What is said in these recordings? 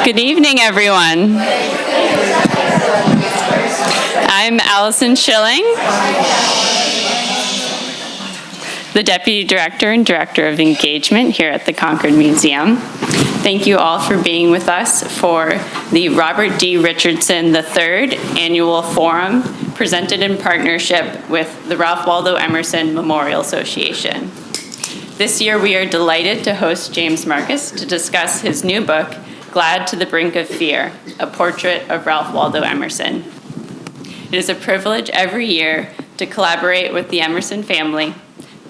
Good evening, everyone. I'm Allison Schilling, the Deputy Director and Director of Engagement here at the Concord Museum. Thank you all for being with us for the Robert D. Richardson III Annual Forum, presented in partnership with the Ralph Waldo Emerson Memorial Association. This year, we are delighted to host James Marcus to discuss his new book, Glad to the Brink of Fear, a portrait of Ralph Waldo Emerson. It is a privilege every year to collaborate with the Emerson family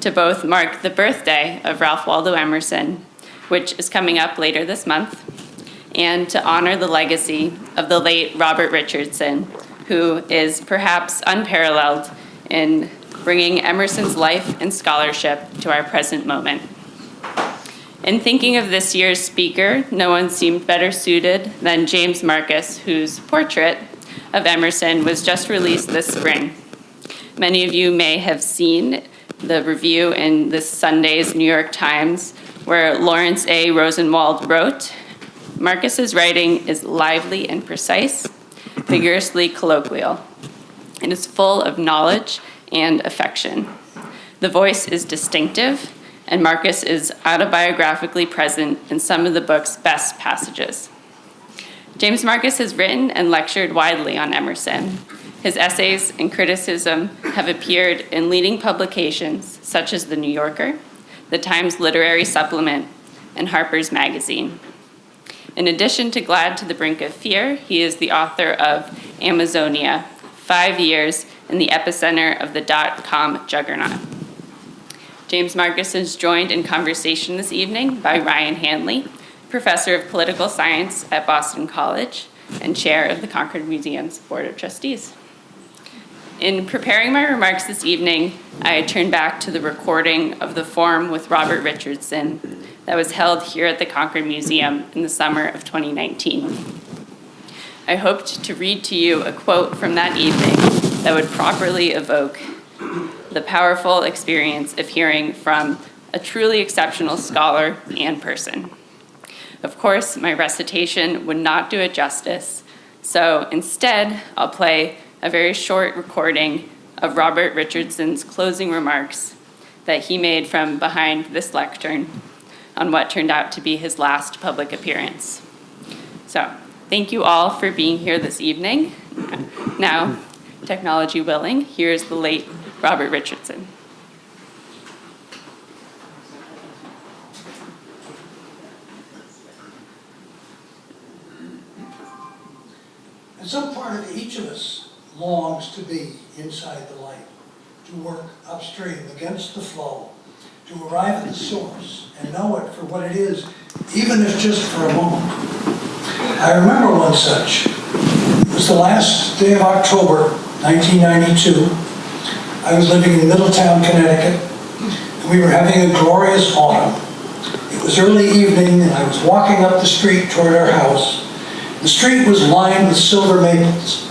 to both mark the birthday of Ralph Waldo Emerson, which is coming up later this month, and to honor the legacy of the late Robert Richardson, who is perhaps unparalleled in bringing Emerson's life and scholarship to our present moment. In thinking of this year's speaker, no one seemed better suited than James Marcus, whose portrait of Emerson was just released this spring. Many of you may have seen the review in this Sunday's New York Times, where Lawrence A. Rosenwald wrote, "Marcus's writing is lively and precise, vigorously colloquial. It is full of knowledge and affection. The voice is distinctive, and Marcus is autobiographically present in some of the book's best passages." James Marcus has written and lectured widely on Emerson. His essays and criticism have appeared in leading publications such as The New Yorker, the Times Literary Supplement, and Harper's Magazine. In addition to Glad to the Brink of Fear, he is the author of Amazonia, 5 Years in the Epicenter of the .com Juggernaut. James Marcus is joined in conversation this evening by Ryan Hanley, Professor of Political Science at Boston College and Chair of the Concord Museum's Board of Trustees. In preparing my remarks this evening, I turned back to the recording of the forum with Robert Richardson that was held here at the Concord Museum in the summer of 2019. I hoped to read to you a quote from that evening that would properly evoke the powerful experience of hearing from a truly exceptional scholar and person. Of course, my recitation would not do it justice, so instead, I'll play a very short recording of Robert Richardson's closing remarks that he made from behind this lectern on what turned out to be his last public appearance. So, thank you all for being here this evening. Now, technology willing, here's the late Robert Richardson. And some part of each of us longs to be inside the light, to work upstream against the flow, to arrive at the source and know it for what it is, even if just for a moment. I remember one such. It was the last day of October, 1992. I was living in Middletown, Connecticut, and we were having a glorious autumn. It was early evening, and I was walking up the street toward our house. The street was lined with silver maples.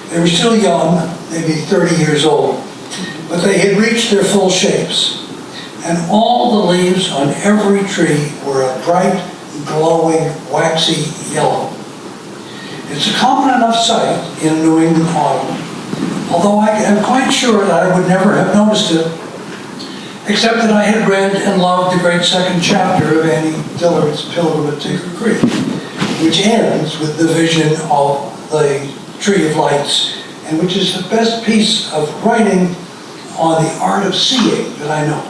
They were still young, maybe 30 years old, but they had reached their full shapes, and all the leaves on every tree were a bright, glowing, waxy yellow. It's a common enough sight in a New England autumn, although I am quite sure that I would never have noticed it, except that I had read and loved the great second chapter of Annie Dillard's Pilgrim at Tinker Creek, which ends with the vision of the Tree of Lights, and which is the best piece of writing on the art of seeing that I know.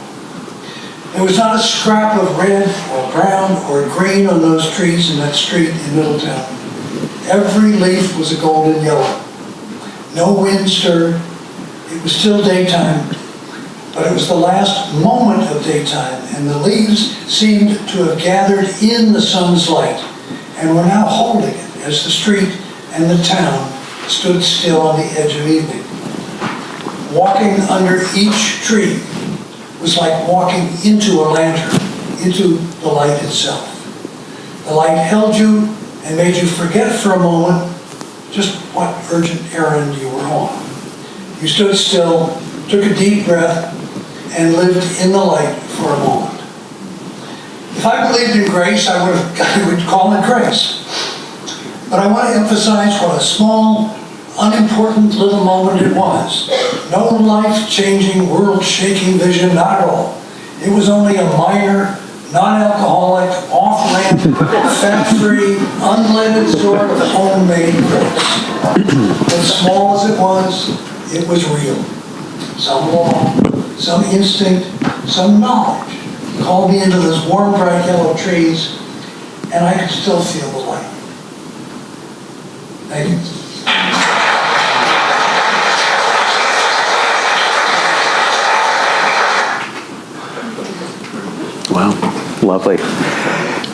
There was not a scrap of red or brown or green on those trees in that street in Middletown. Every leaf was a golden yellow. No wind stirred. It was still daytime, but it was the last moment of daytime, and the leaves seemed to have gathered in the sun's light and were now holding it as the street and the town stood still on the edge of evening. Walking under each tree was like walking into a lantern, into the light itself. The light held you and made you forget for a moment just what urgent errand you were on. You stood still, took a deep breath, and lived in the light for a moment. If I believed in grace, I would call it grace. But I want to emphasize what a small, unimportant little moment it was. No life-changing, world-shaking vision, not at all. It was only a minor, non-alcoholic, off-ramp, fat-free, unleaded sort of homemade course. As small as it was real. Some law, some instinct, some knowledge called me into those warm, bright yellow trees, and I could still feel the light. Thank you. Wow, lovely.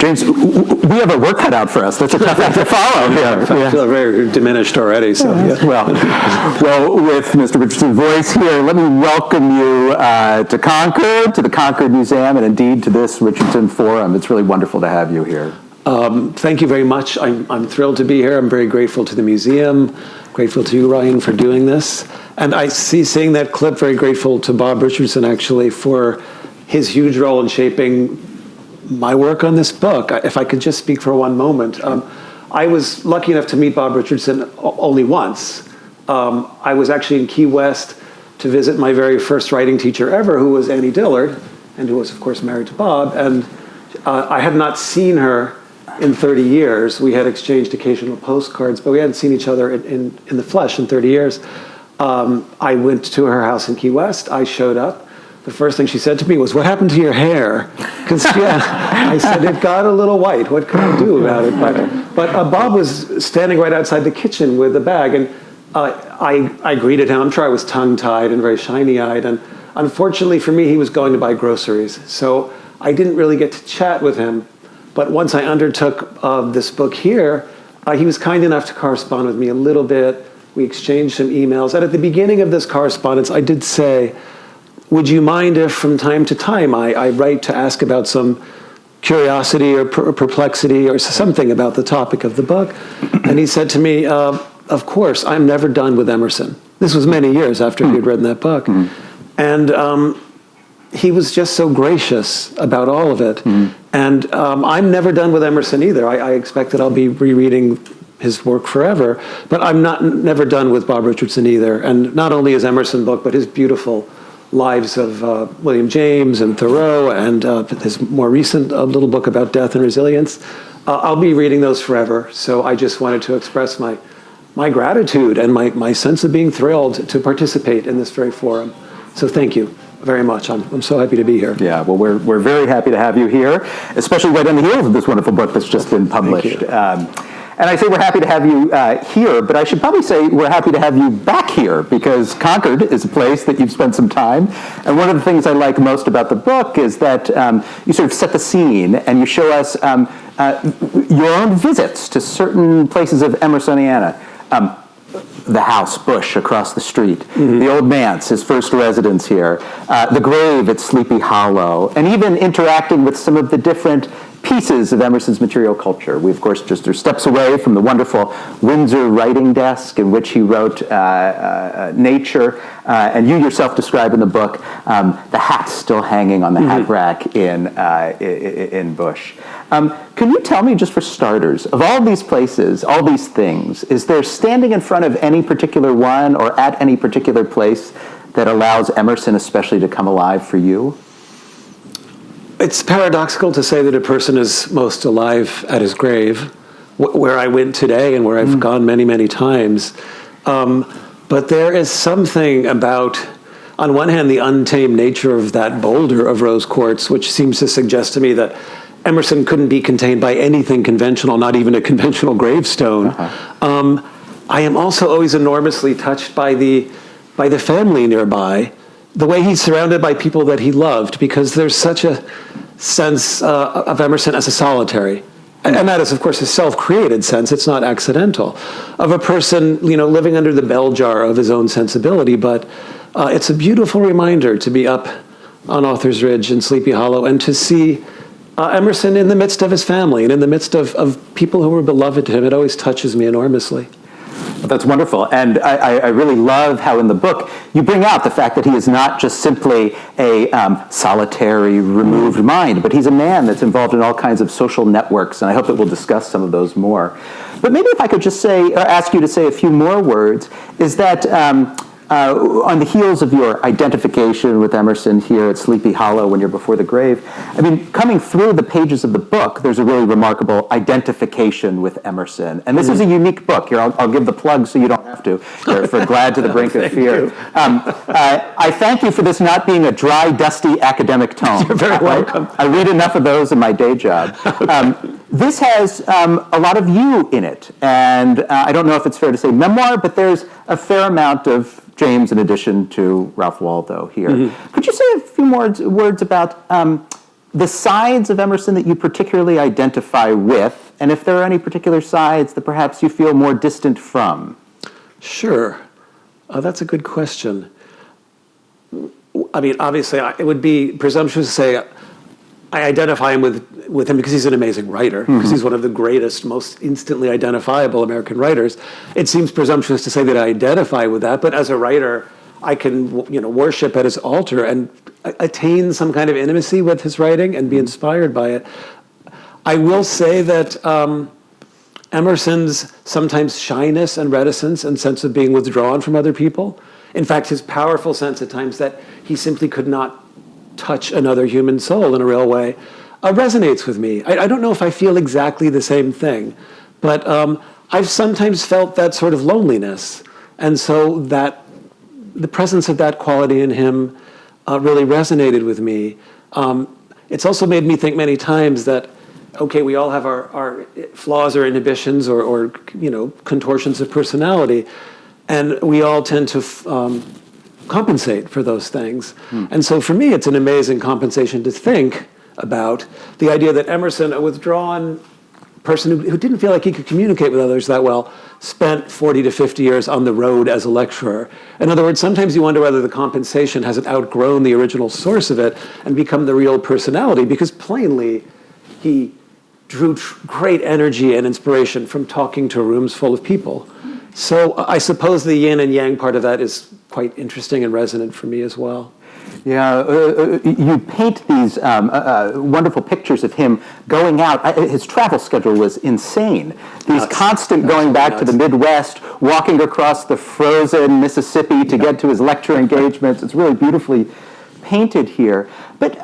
James, we have a work cut out for us. That's a tough thing to follow here. I feel very diminished already. So yeah. Well, with Mr. Richardson's voice here, let me welcome you to Concord, to the Concord Museum, and indeed to this Richardson Forum. It's really wonderful to have you here. Thank you very much. I'm thrilled to be here. I'm very grateful to the museum, grateful to you, Ryan, for doing this. And I seeing that clip, very grateful to Bob Richardson, actually, for his huge role in shaping my work on this book. If I could just speak for one moment. I was lucky enough to meet Bob Richardson only once. I was actually in Key West to visit my very first writing teacher ever, who was Annie Dillard, and who was, of course, married to Bob. And I had not seen her in 30 years. We had exchanged occasional postcards, but we hadn't seen each other in the flesh in 30 years. I went to her house in Key West. I showed up. The first thing she said to me was, "What happened to your hair?" Because I said, "It got a little white. What can I do about it?" But Bob was standing right outside the kitchen with a bag, and I greeted him. I'm sure I was tongue-tied and very shiny-eyed, and unfortunately for me, he was going to buy groceries. So I didn't really get to chat with him. But once I undertook this book here, he was kind enough to correspond with me a little bit. We exchanged some emails. And at the beginning of this correspondence, I did say, "Would you mind if from time to time I write to ask about some curiosity or perplexity or something about the topic of the book?" And he said to me, "Of course, I'm never done with Emerson." This was many years after he had written that book. And he was just so gracious about all of it. And I'm never done with Emerson either. I expect that I'll be rereading his work forever, but I'm never done with Bob Richardson either. And not only his Emerson book, but his beautiful lives of William James and Thoreau, and his more recent little book about death and resilience. I'll be reading those forever. So I just wanted to express my gratitude and my sense of being thrilled to participate in this very forum. So thank you very much. I'm so happy to be here. Yeah, well, we're very happy to have you here, especially right on the heels of this wonderful book that's just been published. And I say we're happy to have you here, but I should probably say we're happy to have you back here, because Concord is a place that you've spent some time. And one of the things I like most about the book is that you sort of set the scene and you show us your own visits to certain places of Emersoniana. The house, Bush, across the street, the old manse, his first residence here, the grave at Sleepy Hollow, and even interacting with some of the different pieces of Emerson's material culture. We, of course, just are steps away from the wonderful Windsor writing desk in which he wrote Nature, and you yourself describe in the book the hat still hanging on the hat rack in Bush. Can you tell me, just for starters, of all these places, all these things, is there standing in front of any particular one or at any particular place that allows Emerson especially to come alive for you? It's paradoxical to say that a person is most alive at his grave, where I went today and where I've gone many, many times. But there is something about, on one hand, the untamed nature of that boulder of rose quartz, which seems to suggest to me that Emerson couldn't be contained by anything conventional, not even a conventional gravestone. I am also always enormously touched by the family nearby, the way he's surrounded by people that he loved, because there's such a sense of Emerson as a solitary. And that is, of course, a self-created sense. It's not accidental, of a person, living under the bell jar of his own sensibility. But it's a beautiful reminder to be up on Author's Ridge and Sleepy Hollow and to see Emerson in the midst of his family and in the midst of people who were beloved to him. It always touches me enormously. Well, that's wonderful. And I really love how in the book you bring out the fact that he is not just simply a solitary, removed mind, but he's a man that's involved in all kinds of social networks, and I hope that we'll discuss some of those more. But maybe if I could just say, or ask you to say a few more words, is that on the heels of your identification with Emerson here at Sleepy Hollow when you're before the grave, I mean, coming through the pages of the book, there's a really remarkable identification with Emerson. And this is a unique book. Here, I'll give the plug so you don't have to, here, for Glad to the Brink of Fear. I thank you for this not being a dry, dusty academic tome. You're very welcome. I read enough of those in my day job. This has a lot of you in it, and I don't know if it's fair to say memoir, but there's a fair amount of James in addition to Ralph Waldo here. Could you say a few more words about the sides of Emerson that you particularly identify with, and if there are any particular sides that perhaps you feel more distant from? Sure. That's a good question. I mean, obviously, it would be presumptuous to say I identify him with him because he's an amazing writer, because he's one of the greatest, most instantly identifiable American writers. It seems presumptuous to say that I identify with that, but as a writer, I can, worship at his altar and attain some kind of intimacy with his writing and be inspired by it. I will say that Emerson's sometimes shyness and reticence and sense of being withdrawn from other people, in fact, his powerful sense at times that he simply could not touch another human soul in a real way, resonates with me. I don't know if I feel exactly the same thing, but I've sometimes felt that sort of loneliness. And so that the presence of that quality in him really resonated with me. It's also made me think many times that, okay, we all have our flaws or inhibitions or contortions of personality, and we all tend to compensate for those things. And so for me, it's an amazing compensation to think about the idea that Emerson, a withdrawn person who didn't feel like he could communicate with others that well, spent 40 to 50 years on the road as a lecturer. In other words, sometimes you wonder whether the compensation hasn't outgrown the original source of it and become the real personality, because plainly he drew great energy and inspiration from talking to rooms full of people. So I suppose the yin and yang part of that is quite interesting and resonant for me as well. Yeah, you paint these wonderful pictures of him going out. His travel schedule was insane. These constant going back to the Midwest, walking across the frozen Mississippi to get to his lecture engagements. It's really beautifully painted here. But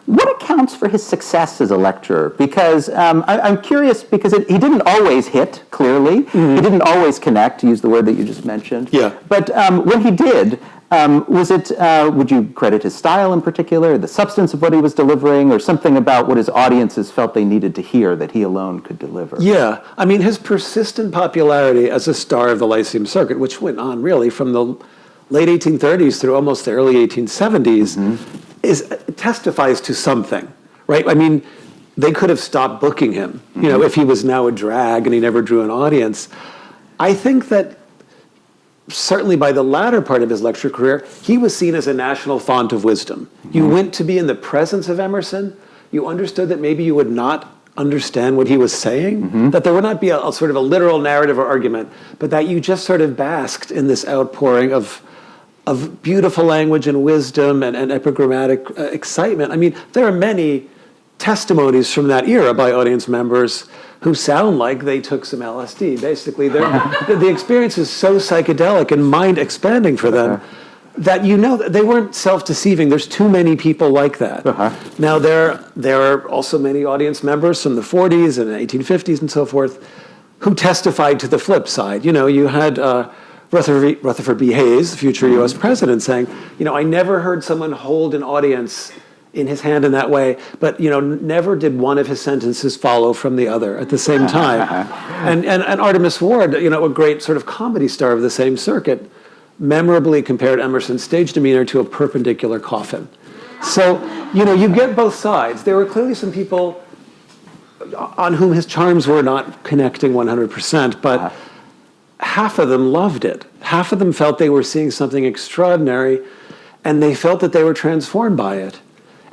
what accounts for his success as a lecturer? Because I'm curious, because he didn't always hit, clearly. He didn't always connect, to use the word that you just mentioned. Yeah. But when he did, was it, would you credit his style in particular, the substance of what he was delivering, or something about what his audiences felt they needed to hear that he alone could deliver? Yeah, I mean, his persistent popularity as a star of the Lyceum Circuit, which went on really from the late 1830s through almost the early 1870s, testifies to something, right? I mean, they could have stopped booking him, if he was now a drag and he never drew an audience. I think that certainly by the latter part of his lecture career, he was seen as a national font of wisdom. You went to be in the presence of Emerson, you understood that maybe you would not understand what he was saying, that there would not be a sort of a literal narrative or argument, but that you just sort of basked in this outpouring of beautiful language and wisdom and epigrammatic excitement. I mean, there are many testimonies from that era by audience members who sound like they took some LSD. Basically, the experience is so psychedelic and mind-expanding for them that that they weren't self-deceiving. There's too many people like that. Now, there are also many audience members from the 40s and 1850s and so forth who testified to the flip side. You had Rutherford B. Hayes, the future U.S. president, saying, I never heard someone hold an audience in his hand in that way, but never did one of his sentences follow from the other at the same time. And Artemus Ward, a great sort of comedy star of the same circuit, memorably compared Emerson's stage demeanor to a perpendicular coffin. So, you get both sides. There were clearly some people on whom his charms were not connecting 100%, but half of them loved it. Half of them felt they were seeing something extraordinary, and they felt that they were transformed by it.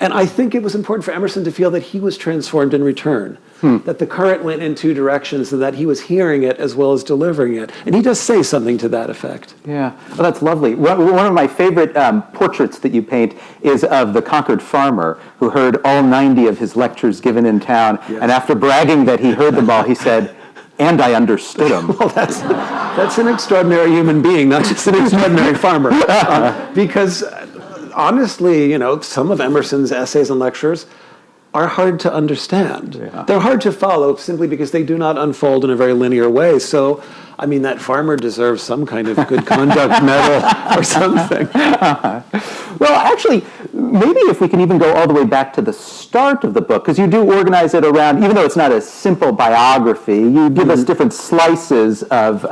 And I think it was important for Emerson to feel that he was transformed in return, that the current went in two directions and that he was hearing it as well as delivering it. And he does say something to that effect. Yeah, well, that's lovely. One of my favorite portraits that you paint is of the Concord farmer who heard all 90 of his lectures given in town, and after bragging that he heard them all, he said, "And I understood them." Well, that's an extraordinary human being, not just an extraordinary farmer. Because honestly, some of Emerson's essays and lectures are hard to understand. Yeah. They're hard to follow simply because they do not unfold in a very linear way. So, that farmer deserves some kind of good conduct medal or something. Well, actually, maybe if we can even go all the way back to the start of the book, because you do organize it around, even though it's not a simple biography, you give us different slices of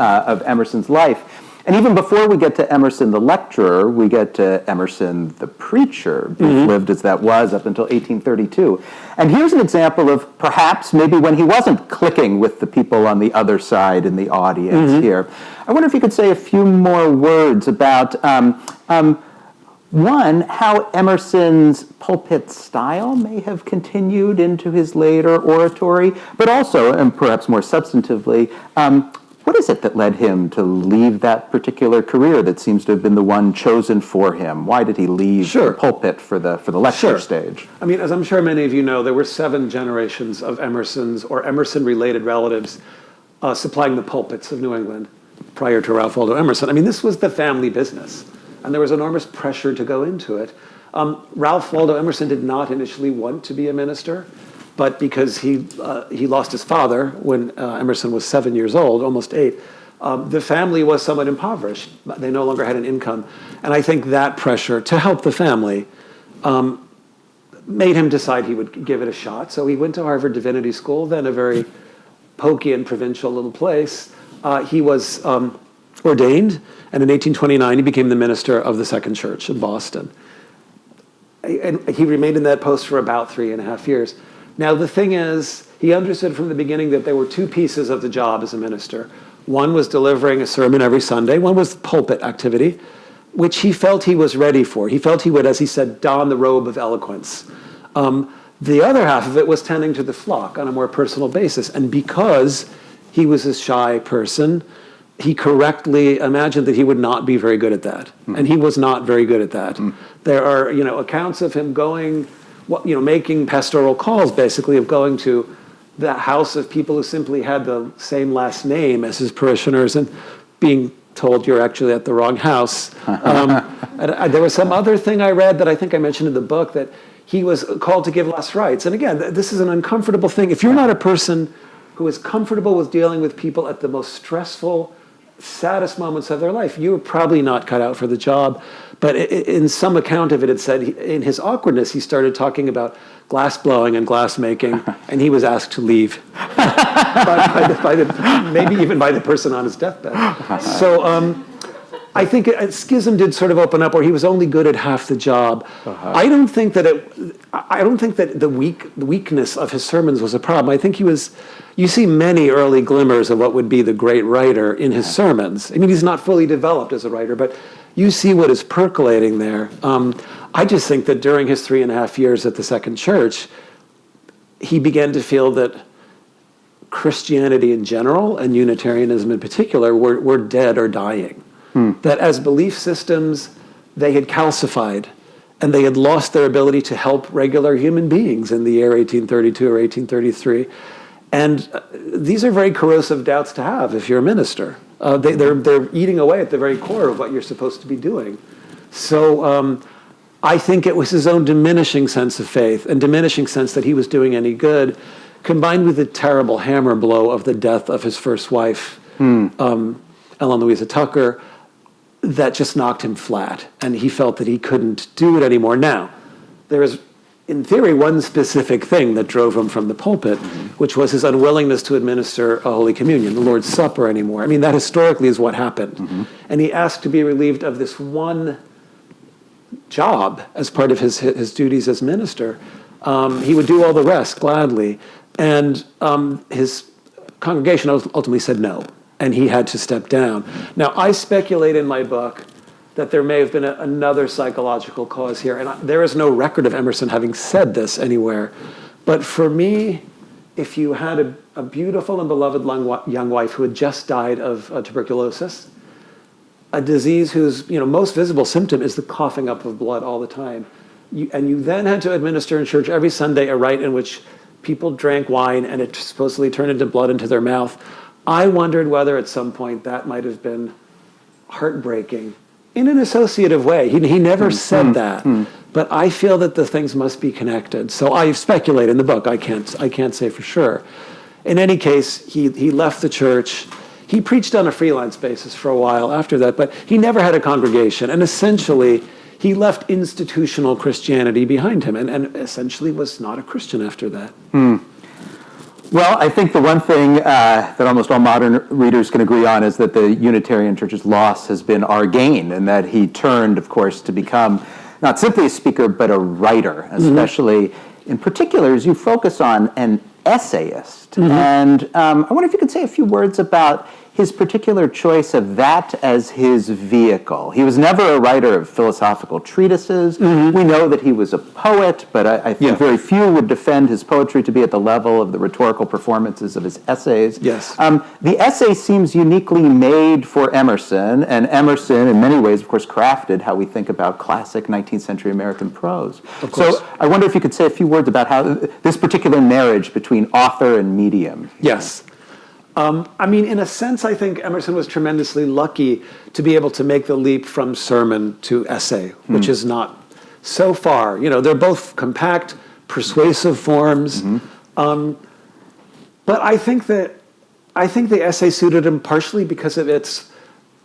Emerson's life. And even before we get to Emerson the lecturer, we get to Emerson the preacher, lived as that was up until 1832. And here's an example of perhaps maybe when he wasn't clicking with the people on the other side in the audience here. I wonder if you could say a few more words about, one, how Emerson's pulpit style may have continued into his later oratory, but also, and perhaps more substantively, what is it that led him to leave that particular career that seems to have been the one chosen for him? Why did he leave the pulpit for the lecture stage? As I'm sure many of you know, there were 7 generations of Emerson's or Emerson-related relatives supplying the pulpits of New England prior to Ralph Waldo Emerson. This was the family business, and there was enormous pressure to go into it. Ralph Waldo Emerson did not initially want to be a minister, but because he lost his father when Emerson was 7 years old, almost 8, the family was somewhat impoverished. They no longer had an income. And I think that pressure to help the family made him decide he would give it a shot. So he went to Harvard Divinity School, then a very pokey and provincial little place. He was ordained, and in 1829 he became the minister of the Second Church in Boston. And he remained in that post for about 3.5 years. Now, the thing is, he understood from the beginning that there were 2 pieces of the job as a minister. One was delivering a sermon every Sunday. One was pulpit activity, which he felt he was ready for. He felt he would, as he said, don the robe of eloquence. The other half of it was tending to the flock on a more personal basis. And because he was a shy person, he correctly imagined that he would not be very good at that. And he was not very good at that. There are, accounts of him going, making pastoral calls, basically, of going to the house of people who simply had the same last name as his parishioners and being told you're actually at the wrong house. There was some other thing I read that I think I mentioned in the book, that he was called to give last rites. And again, this is an uncomfortable thing. If you're not a person who is comfortable with dealing with people at the most stressful, saddest moments of their life, you were probably not cut out for the job. But in some account of it, it said in his awkwardness, he started talking about glass blowing and glass making, and he was asked to leave, maybe even by the person on his deathbed. So I think a schism did sort of open up where he was only good at half the job. I don't think that the weakness of his sermons was a problem. I think you see many early glimmers of what would be the great writer in his sermons. He's not fully developed as a writer, but you see what is percolating there. I just think that during his 3.5 years at the Second Church, he began to feel that Christianity in general and Unitarianism in particular were dead or dying. That as belief systems, they had calcified and they had lost their ability to help regular human beings in the year 1832 or 1833. And these are very corrosive doubts to have if you're a minister. They're eating away at the very core of what you're supposed to be doing. So I think it was his own diminishing sense of faith and diminishing sense that he was doing any good, combined with the terrible hammer blow of the death of his first wife, Ellen Louisa Tucker, that just knocked him flat. And he felt that he couldn't do it anymore. Now, there is, in theory, one specific thing that drove him from the pulpit, which was his unwillingness to administer a Holy Communion, the Lord's Supper anymore. That historically is what happened. And he asked to be relieved of this one job as part of his duties as minister. He would do all the rest gladly. And his congregation ultimately said no, and he had to step down. Now, I speculate in my book that there may have been another psychological cause here. And there is no record of Emerson having said this anywhere. But for me, if you had a beautiful and beloved young wife who had just died of tuberculosis, a disease whose most visible symptom is the coughing up of blood all the time, and you then had to administer in church every Sunday a rite in which people drank wine and it supposedly turned into blood into their mouth, I wondered whether at some point that might have been heartbreaking in an associative way. He never said that, but I feel that the things must be connected. So I speculate in the book. I can't say for sure. In any case, he left the church. He preached on a freelance basis for a while after that, but he never had a congregation. And essentially, he left institutional Christianity behind him and essentially was not a Christian after that. Well, I think the one thing that almost all modern readers can agree on is that the Unitarian Church's loss has been our gain, and that he turned, of course, to become not simply a speaker, but a writer, especially in particular as you focus on an essayist. And I wonder if you could say a few words about his particular choice of that as his vehicle. He was never a writer of philosophical treatises. We know that he was a poet, but I think very few would defend his poetry to be at the level of the rhetorical performances of his essays. Yes. The essay seems uniquely made for Emerson, and Emerson, in many ways, of course, crafted how we think about classic 19th century American prose. Of course. So I wonder if you could say a few words about how this particular marriage between author and medium. Yes. I mean, in a sense, I think Emerson was tremendously lucky to be able to make the leap from sermon to essay, which is not so far. They're both compact, persuasive forms. But I think the essay suited him partially because of its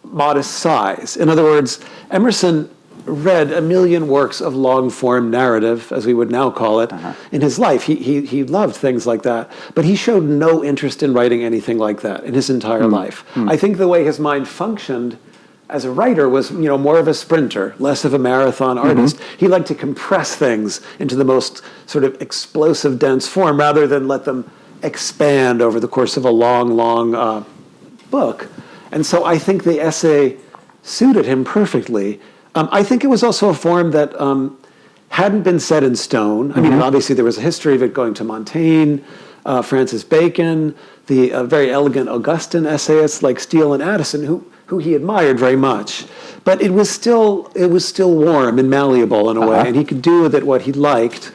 modest size. In other words, Emerson read a million works of long-form narrative, as we would now call it, in his life. He loved things like that, but he showed no interest in writing anything like that in his entire life. I think the way his mind functioned as a writer was, more of a sprinter, less of a marathon artist. He liked to compress things into the most sort of explosive, dense form rather than let them expand over the course of a long book. And so I think the essay suited him perfectly. I think it was also a form that hadn't been set in stone. I mean, obviously there was a history of it going to Montaigne, Francis Bacon, the very elegant Augustan essayists like Steele and Addison, who he admired very much. But it was still warm and malleable in a way, and he could do with it what he liked.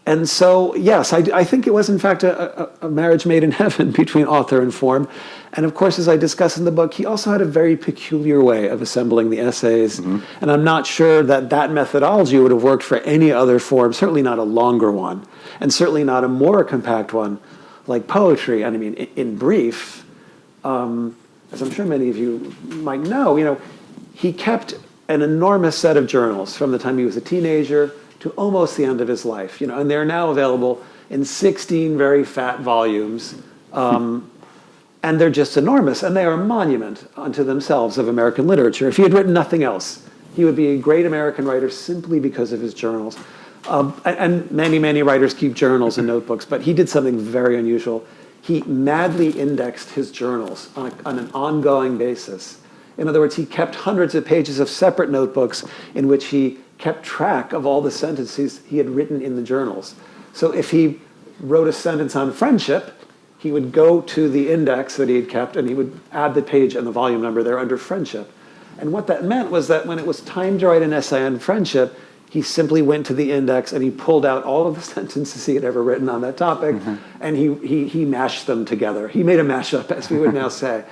And so, yes, I think it was, in fact, a marriage made in heaven between author and form. And of course, as I discuss in the book, he also had a very peculiar way of assembling the essays. And I'm not sure that methodology would have worked for any other form, certainly not a longer one, and certainly not a more compact one like poetry. And I mean, in brief, as I'm sure many of you might know, he kept an enormous set of journals from the time he was a teenager to almost the end of his life, and they're now available in 16 very fat volumes, and they're just enormous, and they are a monument unto themselves of American literature. If he had written nothing else, he would be a great American writer simply because of his journals. And many, many writers keep journals and notebooks, but he did something very unusual. He madly indexed his journals on an ongoing basis. In other words, he kept hundreds of pages of separate notebooks in which he kept track of all the sentences he had written in the journals. So if he wrote a sentence on friendship, he would go to the index that he had kept and he would add the page and the volume number there under friendship. And what that meant was that when it was time to write an essay on friendship, he simply went to the index and he pulled out all of the sentences he had ever written on that topic, and he mashed them together. He made a mashup, as we would now say.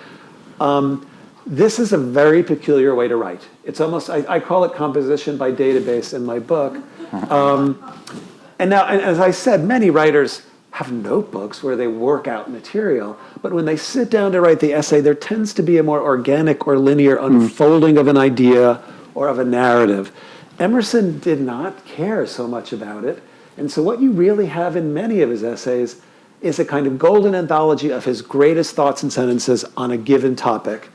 This is a very peculiar way to write. It's almost, I call it composition by database in my book. And as I said, many writers have notebooks where they work out material, but when they sit down to write the essay, there tends to be a more organic or linear unfolding of an idea or of a narrative. Emerson did not care so much about it, and so what you really have in many of his essays is a kind of golden anthology of his greatest thoughts and sentences on a given topic.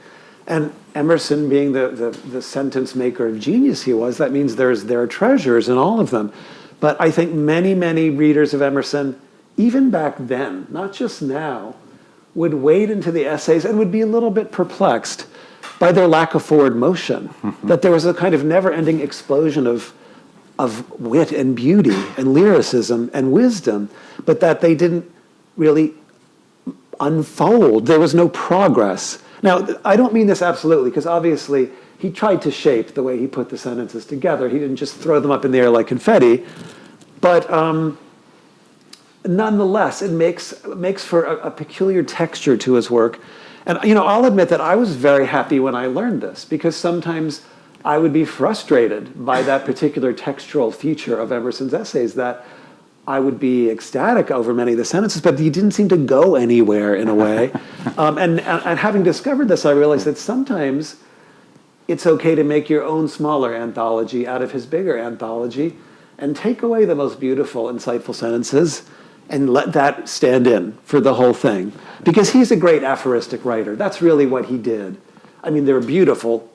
And Emerson, being the sentence maker of genius he was, that means there are treasures in all of them. But I think many, many readers of Emerson, even back then, not just now, would wade into the essays and would be a little bit perplexed by their lack of forward motion, that there was a kind of never-ending explosion of wit and beauty and lyricism and wisdom, but that they didn't really unfold. There was no progress. Now, I don't mean this absolutely, because obviously he tried to shape the way he put the sentences together. He didn't just throw them up in the air like confetti. But nonetheless, it makes for a peculiar texture to his work. And, I'll admit that I was very happy when I learned this, because sometimes I would be frustrated by that particular textural feature of Emerson's essays, that I would be ecstatic over many of the sentences, but he didn't seem to go anywhere in a way. And having discovered this, I realized that sometimes it's okay to make your own smaller anthology out of his bigger anthology and take away the most beautiful, insightful sentences and let that stand in for the whole thing. Because he's a great aphoristic writer. That's really what he did. I mean, there are beautiful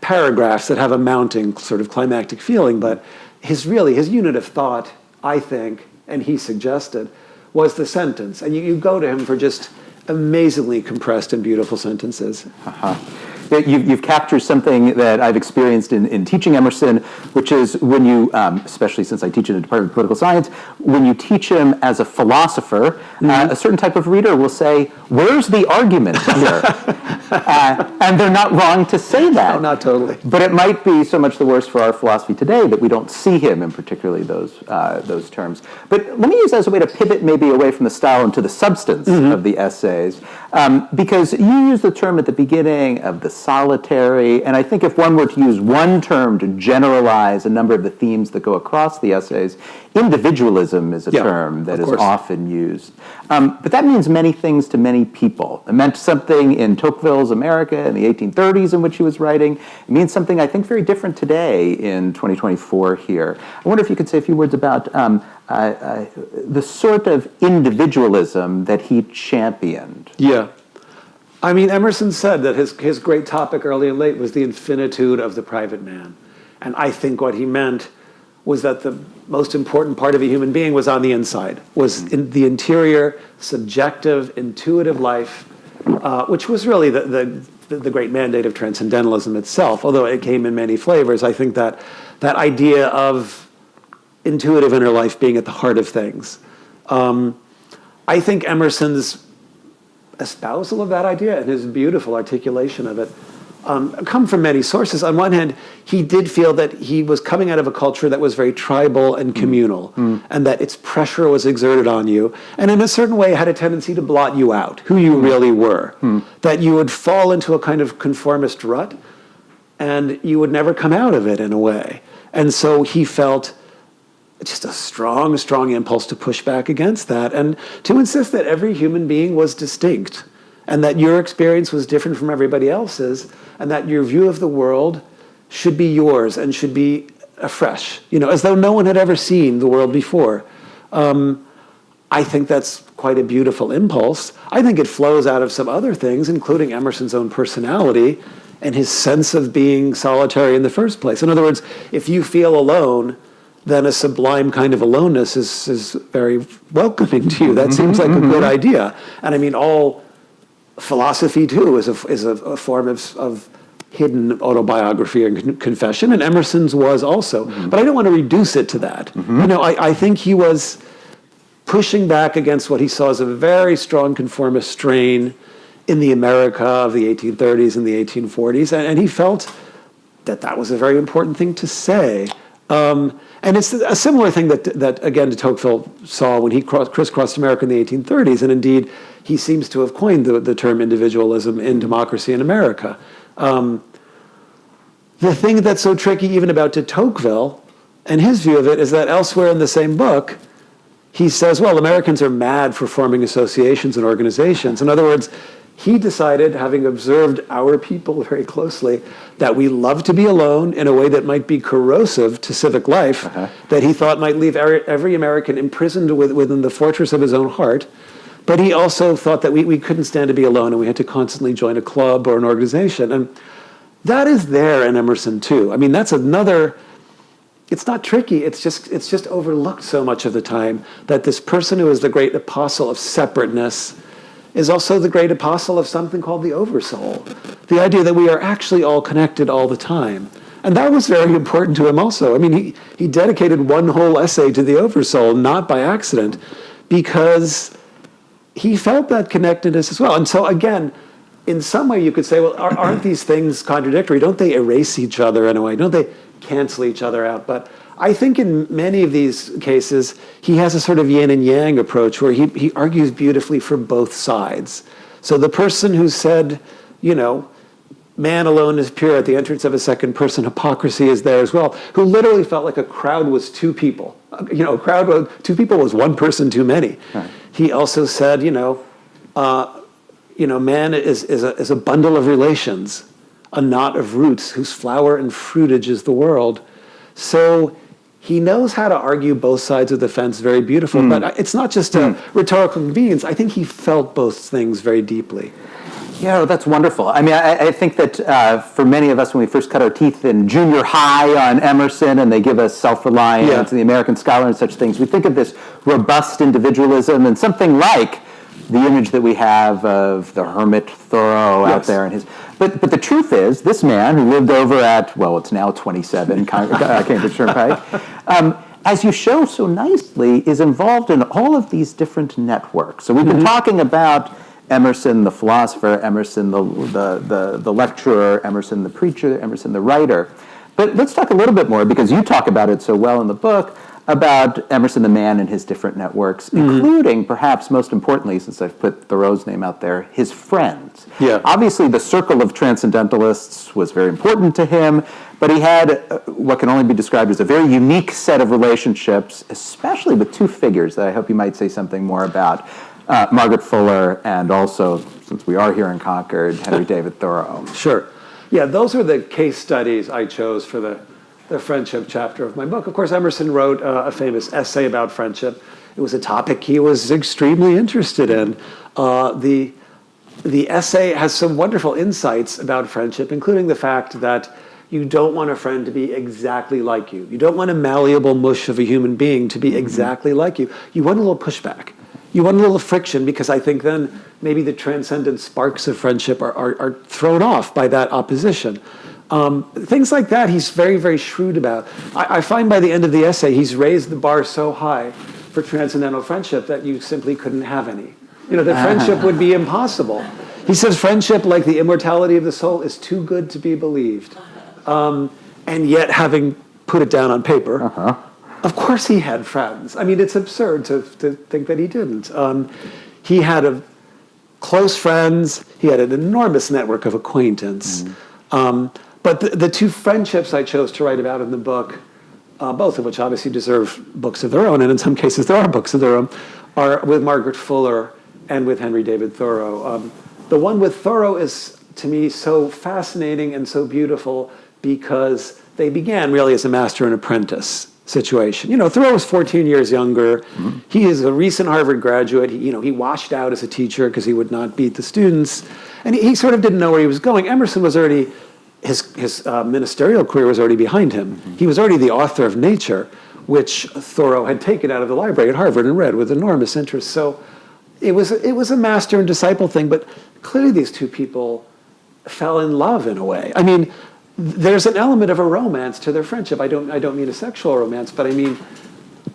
paragraphs that have a mounting sort of climactic feeling, but his unit of thought, I think, and he suggested, was the sentence. And you go to him for just amazingly compressed and beautiful sentences. You've captured something that I've experienced in teaching Emerson, which is when you, especially since I teach in the Department of Political Science, when you teach him as a philosopher, a certain type of reader will say, "Where's the argument here?" And they're not wrong to say that. No, not totally. But it might be so much the worse for our philosophy today that we don't see him in particularly those terms. But let me use that as a way to pivot maybe away from the style into the substance of the essays, because you use the term at the beginning of the solitary, and I think if one were to use one term to generalize a number of the themes that go across the essays, individualism is a term that is often used. But that means many things to many people. It meant something in Tocqueville's America in the 1830s in which he was writing. It means something, I think, very different today in 2024 here. I wonder if you could say a few words about the sort of individualism that he championed. Yeah. I mean, Emerson said that his great topic early and late was the infinitude of the private man. And I think what he meant was that the most important part of a human being was on the inside, was in the interior, subjective, intuitive life, which was really the great mandate of transcendentalism itself, although it came in many flavors. I think that idea of intuitive inner life being at the heart of things. I think Emerson's espousal of that idea and his beautiful articulation of it come from many sources. On one hand, he did feel that he was coming out of a culture that was very tribal and communal, and that its pressure was exerted on you, and in a certain way had a tendency to blot you out, who you really were, that you would fall into a kind of conformist rut, and you would never come out of it in a way. And so he felt just a strong, strong impulse to push back against that and to insist that every human being was distinct and that your experience was different from everybody else's and that your view of the world should be yours and should be afresh, as though no one had ever seen the world before. I think that's quite a beautiful impulse. I think it flows out of some other things, including Emerson's own personality and his sense of being solitary in the first place. In other words, if you feel alone, then a sublime kind of aloneness is very welcoming to you. That seems like a good idea. And I mean, all philosophy, too, is a form of hidden autobiography and confession, and Emerson's was also. But I don't want to reduce it to that. I think he was pushing back against what he saw as a very strong conformist strain in the America of the 1830s and the 1840s, and he felt that was a very important thing to say. And it's a similar thing that again, de Tocqueville saw when he crisscrossed America in the 1830s, and indeed, he seems to have coined the term individualism in Democracy in America. The thing that's so tricky even about de Tocqueville and his view of it is that elsewhere in the same book, he says, well, Americans are mad for forming associations and organizations. In other words, he decided, having observed our people very closely, that we love to be alone in a way that might be corrosive to civic life, that he thought might leave every American imprisoned within the fortress of his own heart. But he also thought that we couldn't stand to be alone and we had to constantly join a club or an organization. And that is there in Emerson, too. I mean, that's another... It's not tricky. It's just overlooked so much of the time that this person who is the great apostle of separateness is also the great apostle of something called the oversoul, the idea that we are actually all connected all the time. And that was very important to him also. I mean, he dedicated one whole essay to the oversoul, not by accident, because he felt that connectedness as well. And so again, in some way you could say, well, aren't these things contradictory? Don't they erase each other in a way? Don't they cancel each other out? But I think in many of these cases, he has a sort of yin and yang approach where he argues beautifully for both sides. So the person who said, you know, man alone is pure at the entrance of a second person, hypocrisy is there as well, who literally felt like a crowd was two people. You know, a crowd was two people was one person too many. Right. He also said, man is a bundle of relations, a knot of roots whose flower and fruitage is the world. So he knows how to argue both sides of the fence very beautiful, but it's not just a rhetorical convenience. I think he felt both things very deeply. Yeah, that's wonderful. I mean, I think that for many of us, when we first cut our teeth in junior high on Emerson and they give us self-reliance and the American scholar and such things, we think of this robust individualism and something like the image that we have of the hermit Thoreau out there. And but the truth is, this man who lived over at, well, it's now 27, Cambridge Turnpike, as you show so nicely, is involved in all of these different networks. So we've been talking about Emerson the philosopher, Emerson the lecturer, Emerson the preacher, Emerson the writer. But let's talk a little bit more, because you talk about it so well in the book, about Emerson the man and his different networks, including, perhaps most importantly, since I've put Thoreau's name out there, his friends. Yeah. Obviously, the circle of transcendentalists was very important to him, but he had what can only be described as a very unique set of relationships, especially with two figures that I hope you might say something more about. Margaret Fuller, and also, since we are here in Concord, Henry David Thoreau. Sure. Yeah, those are the case studies I chose for the friendship chapter of my book. Of course, Emerson wrote a famous essay about friendship. It was a topic he was extremely interested in. The essay has some wonderful insights about friendship, including the fact that you don't want a friend to be exactly like you. You don't want a malleable mush of a human being to be exactly like you. You want a little pushback. You want a little friction, because I think then maybe the transcendent sparks of friendship are thrown off by that opposition. Things like that he's very, very shrewd about. I find by the end of the essay he's raised the bar so high for transcendental friendship that you simply couldn't have any. That friendship would be impossible. He says friendship, like the immortality of the soul, is too good to be believed. And yet, having put it down on paper, of course he had friends. I mean, it's absurd to think that he didn't. He had close friends. He had an enormous network of acquaintance. But the two friendships I chose to write about in the book, both of which obviously deserve books of their own, and in some cases there are books of their own, are with Margaret Fuller and with Henry David Thoreau. The one with Thoreau is, to me, so fascinating and so beautiful because they began really as a master and apprentice situation. Thoreau was 14 years younger. He is a recent Harvard graduate. He washed out as a teacher because he would not beat the students. And he sort of didn't know where he was going. Emerson was already, his ministerial career was already behind him. He was already the author of Nature, which Thoreau had taken out of the library at Harvard and read with enormous interest. So it was a master and disciple thing, but clearly these two people fell in love in a way. I mean, there's an element of a romance to their friendship. I don't mean a sexual romance, but I mean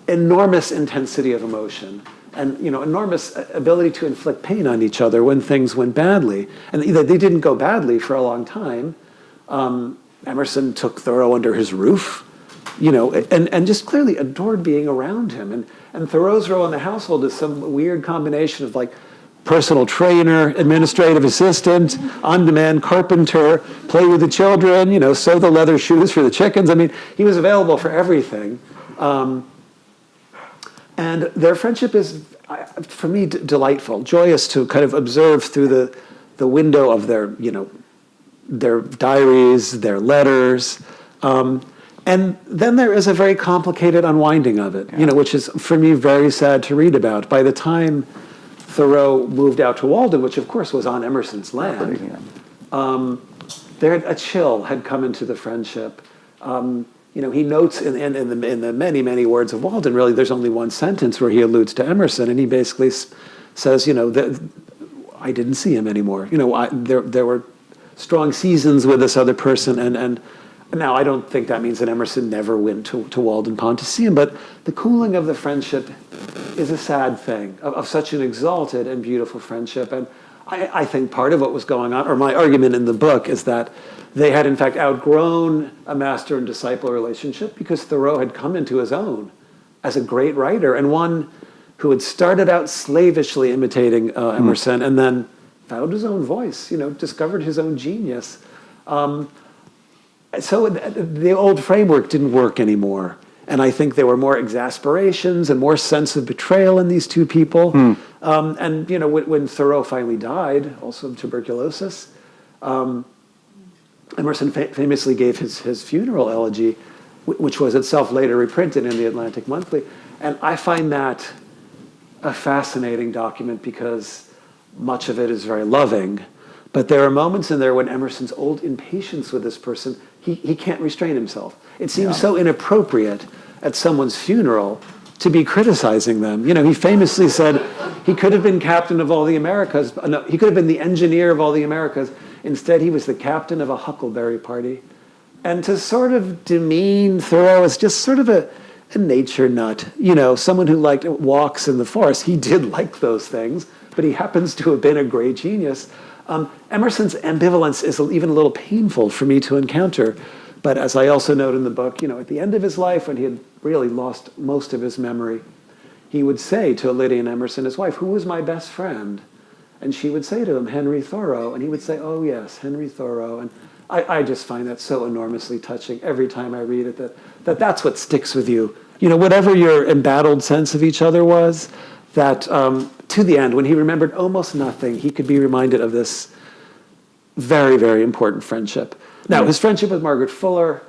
enormous intensity of emotion and enormous ability to inflict pain on each other when things went badly. And they didn't go badly for a long time. Emerson took Thoreau under his roof, and just clearly adored being around him. And Thoreau's role in the household is some weird combination of like personal trainer, administrative assistant, on-demand carpenter, play with the children, sew the leather shoes for the chickens. I mean, he was available for everything. And their friendship is, for me, delightful, joyous to kind of observe through the window of their diaries, their letters. And then there is a very complicated unwinding of it, which is, for me, very sad to read about. By the time Thoreau moved out to Waldo, which of course was on Emerson's land, a chill had come into the friendship. He notes in the many, many words of Walden, really there's only one sentence where he alludes to Emerson, and he basically says, I didn't see him anymore. There were strong seasons with this other person, and now I don't think that means that Emerson never went to Walden Pond to see him, but the cooling of the friendship is a sad thing, of such an exalted and beautiful friendship. And I think part of what was going on, or my argument in the book, is that they had in fact outgrown a master and disciple relationship because Thoreau had come into his own as a great writer, and one who had started out slavishly imitating Emerson and then found his own voice, discovered his own genius. So the old framework didn't work anymore. And I think there were more exasperations and more sense of betrayal in these two people. And, when Thoreau finally died, also of tuberculosis, Emerson famously gave his funeral elegy, which was itself later reprinted in the Atlantic Monthly. And I find that a fascinating document because much of it is very loving. But there are moments in there when Emerson's old impatience with this person, he can't restrain himself. It seems so inappropriate at someone's funeral to be criticizing them. He famously said he could have been captain of all the Americas. No, he could have been the engineer of all the Americas. Instead, he was the captain of a huckleberry party. And to sort of demean Thoreau as just sort of a nature nut, someone who liked walks in the forest. He did like those things, but he happens to have been a great genius. Emerson's ambivalence is even a little painful for me to encounter. But as I also note in the book, at the end of his life, when he had really lost most of his memory, he would say to Lydia Emerson, his wife, "Who was my best friend?" And she would say to him, "Henry Thoreau." And he would say, "Oh, yes, Henry Thoreau." And I just find that so enormously touching every time I read it, that's what sticks with you. Whatever your embattled sense of each other was, that to the end, when he remembered almost nothing, he could be reminded of this very, very important friendship. Now, his friendship with Margaret Fuller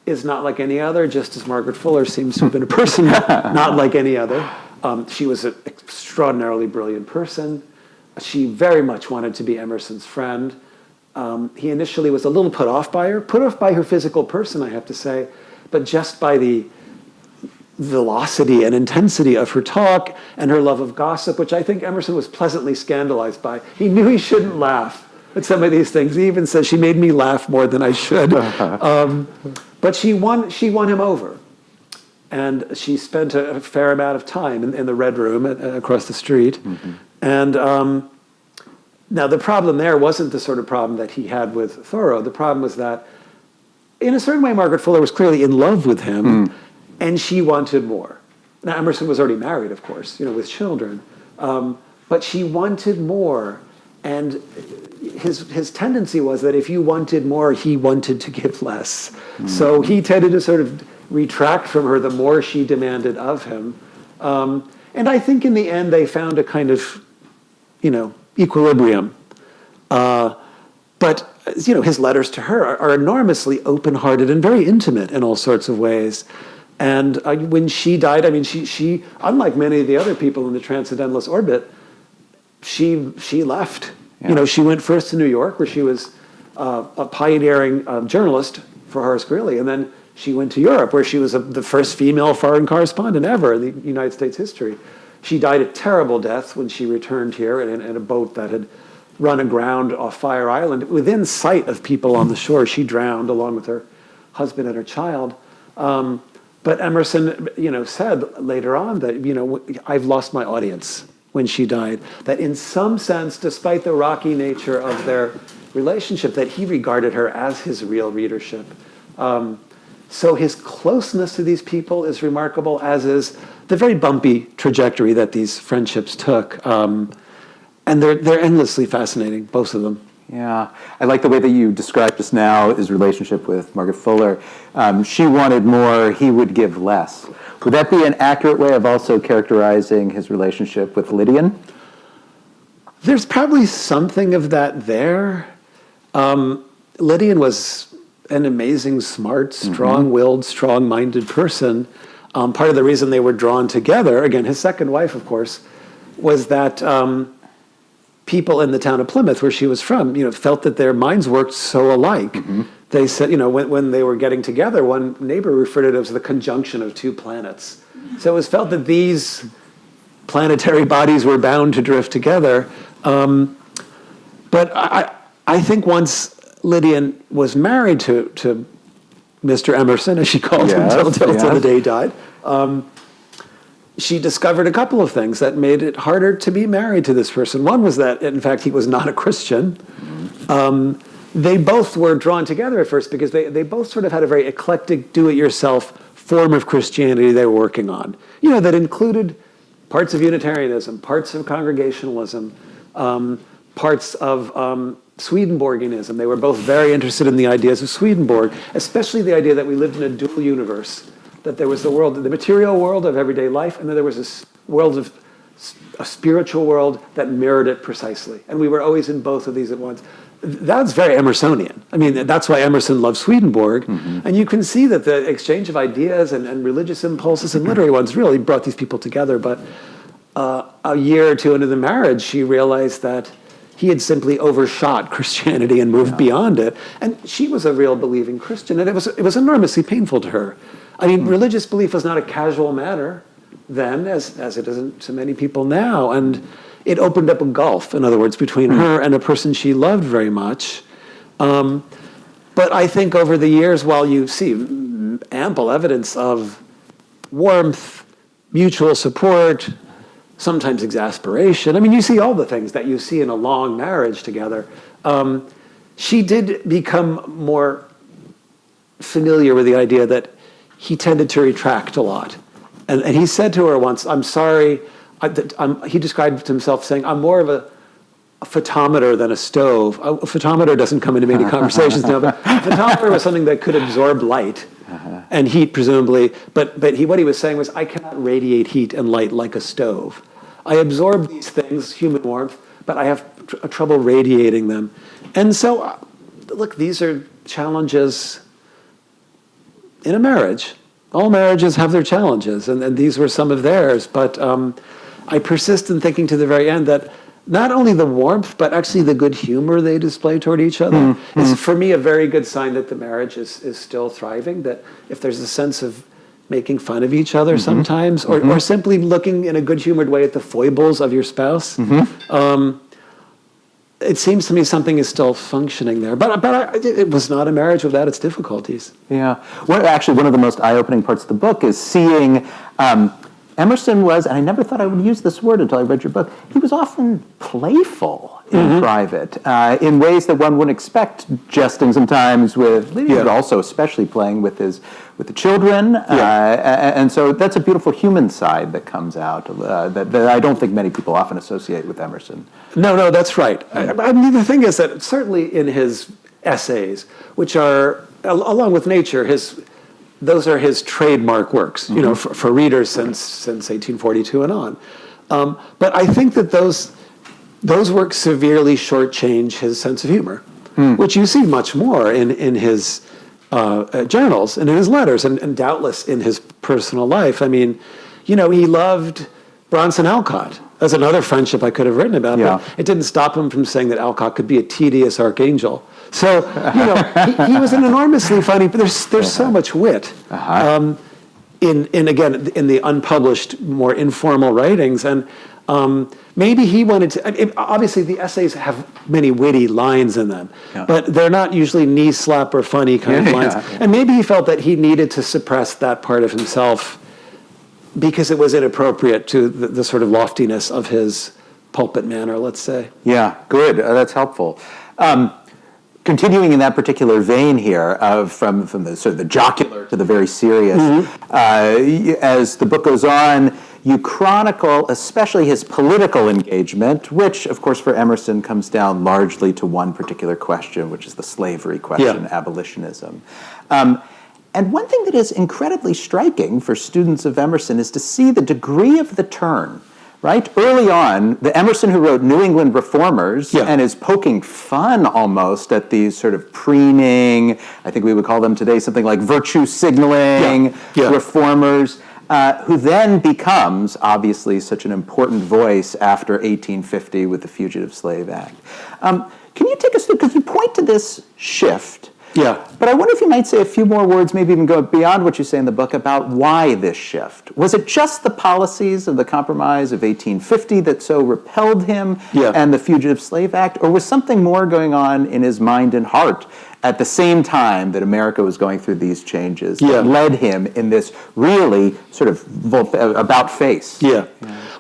is not like any other, just as Margaret Fuller seems to have been a person not like any other. She was an extraordinarily brilliant person. She very much wanted to be Emerson's friend. He initially was a little put off by her physical person, I have to say, but just by the velocity and intensity of her talk and her love of gossip, which I think Emerson was pleasantly scandalized by. He knew he shouldn't laugh at some of these things. He even says, "She made me laugh more than I should." But she won him over. And she spent a fair amount of time in the Red Room across the street. And now the problem there wasn't the sort of problem that he had with Thoreau. The problem was that, in a certain way, Margaret Fuller was clearly in love with him, and she wanted more. Now, Emerson was already married, of course, with children. But she wanted more. And his tendency was that if you wanted more, he wanted to give less. So he tended to sort of retract from her the more she demanded of him. And I think in the end they found a kind of, equilibrium. But his letters to her are enormously open-hearted and very intimate in all sorts of ways. And when she died, she unlike many of the other people in the transcendentalist orbit, she left. Yeah. She went first to New York, where she was a pioneering journalist for Horace Greeley, and then she went to Europe, where she was the first female foreign correspondent ever in the United States history. She died a terrible death when she returned here in a boat that had run aground off Fire Island. Within sight of people on the shore, she drowned along with her husband and her child. But Emerson, said later on that, I've lost my audience when she died. That in some sense, despite the rocky nature of their relationship, that he regarded her as his real readership. So his closeness to these people is remarkable, as is the very bumpy trajectory that these friendships took. And they're endlessly fascinating, both of them. Yeah, I like the way that you described just now his relationship with Margaret Fuller. She wanted more, he would give less. Would that be an accurate way of also characterizing his relationship with Lydian? There's probably something of that there. Lydian was an amazing, smart, strong-willed, strong-minded person. Part of the reason they were drawn together, again, his second wife, of course, was that people in the town of Plymouth, where she was from, felt that their minds worked so alike. They said, when they were getting together, one neighbor referred to it as the conjunction of two planets. So it was felt that these planetary bodies were bound to drift together. But I think once Lydia was married to Mr. Emerson, as she called him, till the day he died, she discovered a couple of things that made it harder to be married to this person. One was that, in fact, he was not a Christian. They both were drawn together at first because they both sort of had a very eclectic, do-it-yourself form of Christianity they were working on. That included parts of Unitarianism, parts of Congregationalism, parts of Swedenborgianism. They were both very interested in the ideas of Swedenborg, especially the idea that we lived in a dual universe, that there was the material world of everyday life, and then there was a spiritual world that mirrored it precisely. And we were always in both of these at once. That's very Emersonian. I mean, that's why Emerson loved Swedenborg. And you can see that the exchange of ideas and religious impulses and literary ones really brought these people together. But a year or two into the marriage, she realized that he had simply overshot Christianity and moved beyond it. And she was a real believing Christian, and it was enormously painful to her. I mean, religious belief was not a casual matter then, as it isn't to many people now. And it opened up a gulf, in other words, between her and a person she loved very much. But I think over the years, while you see ample evidence of warmth, mutual support, sometimes exasperation, I mean, you see all the things that you see in a long marriage together, she did become more familiar with the idea that he tended to retract a lot. And he said to her once, "I'm sorry," he described himself saying, "I'm more of a photometer than a stove." A photometer doesn't come into many conversations now, but a photometer was something that could absorb light and heat, presumably. But what he was saying was, I cannot radiate heat and light like a stove. I absorb these things, human warmth, but I have trouble radiating them. And so, look, these are challenges in a marriage. All marriages have their challenges, and these were some of theirs. But I persist in thinking to the very end that not only the warmth, but actually the good humor they display toward each other is, for me, a very good sign that the marriage is still thriving, that if there's a sense of making fun of each other sometimes, or simply looking in a good-humored way at the foibles of your spouse, it seems to me something is still functioning there. But it was not a marriage without its difficulties. Yeah. Actually, one of the most eye-opening parts of the book is seeing Emerson was, and I never thought I would use this word until I read your book, he was often playful in private, in ways that one wouldn't expect, jesting sometimes with Lydia, but also especially playing with the children. And so that's a beautiful human side that comes out that I don't think many people often associate with Emerson. No, that's right. I mean, the thing is that certainly in his essays, which are, along with nature, those are his trademark works, for readers since 1842 and on. But I think that those works severely shortchange his sense of humor, which you see much more in his journals and in his letters, and doubtless in his personal life. I mean, he loved Bronson Alcott. That's another friendship I could have written about, but it didn't stop him from saying that Alcott could be a tedious archangel. So, he was an enormously funny, but there's so much wit in the unpublished, more informal writings. And maybe he wanted to, obviously the essays have many witty lines in them, but they're not usually knee slap or funny kind of lines. And maybe he felt that he needed to suppress that part of himself because it was inappropriate to the sort of loftiness of his pulpit manner, let's say. Yeah, good. That's helpful. Continuing in that particular vein here, from the sort of the jocular to the very serious, as the book goes on, you chronicle especially his political engagement, which, of course, for Emerson comes down largely to one particular question, which is the slavery question, abolitionism. And one thing that is incredibly striking for students of Emerson is to see the degree of the turn, right? Early on, the Emerson who wrote New England Reformers and is poking fun almost at these sort of preening, I think we would call them today something like virtue signaling reformers, who then becomes, obviously, such an important voice after 1850 with the Fugitive Slave Act. Can you take us through, because you point to this shift Yeah. But I wonder if you might say a few more words, maybe even go beyond what you say in the book, about why this shift. Was it just the policies of the Compromise of 1850 that so repelled him and the Fugitive Slave Act, or was something more going on in his mind and heart at the same time that America was going through these changes that led him in this really sort of about-face? Yeah.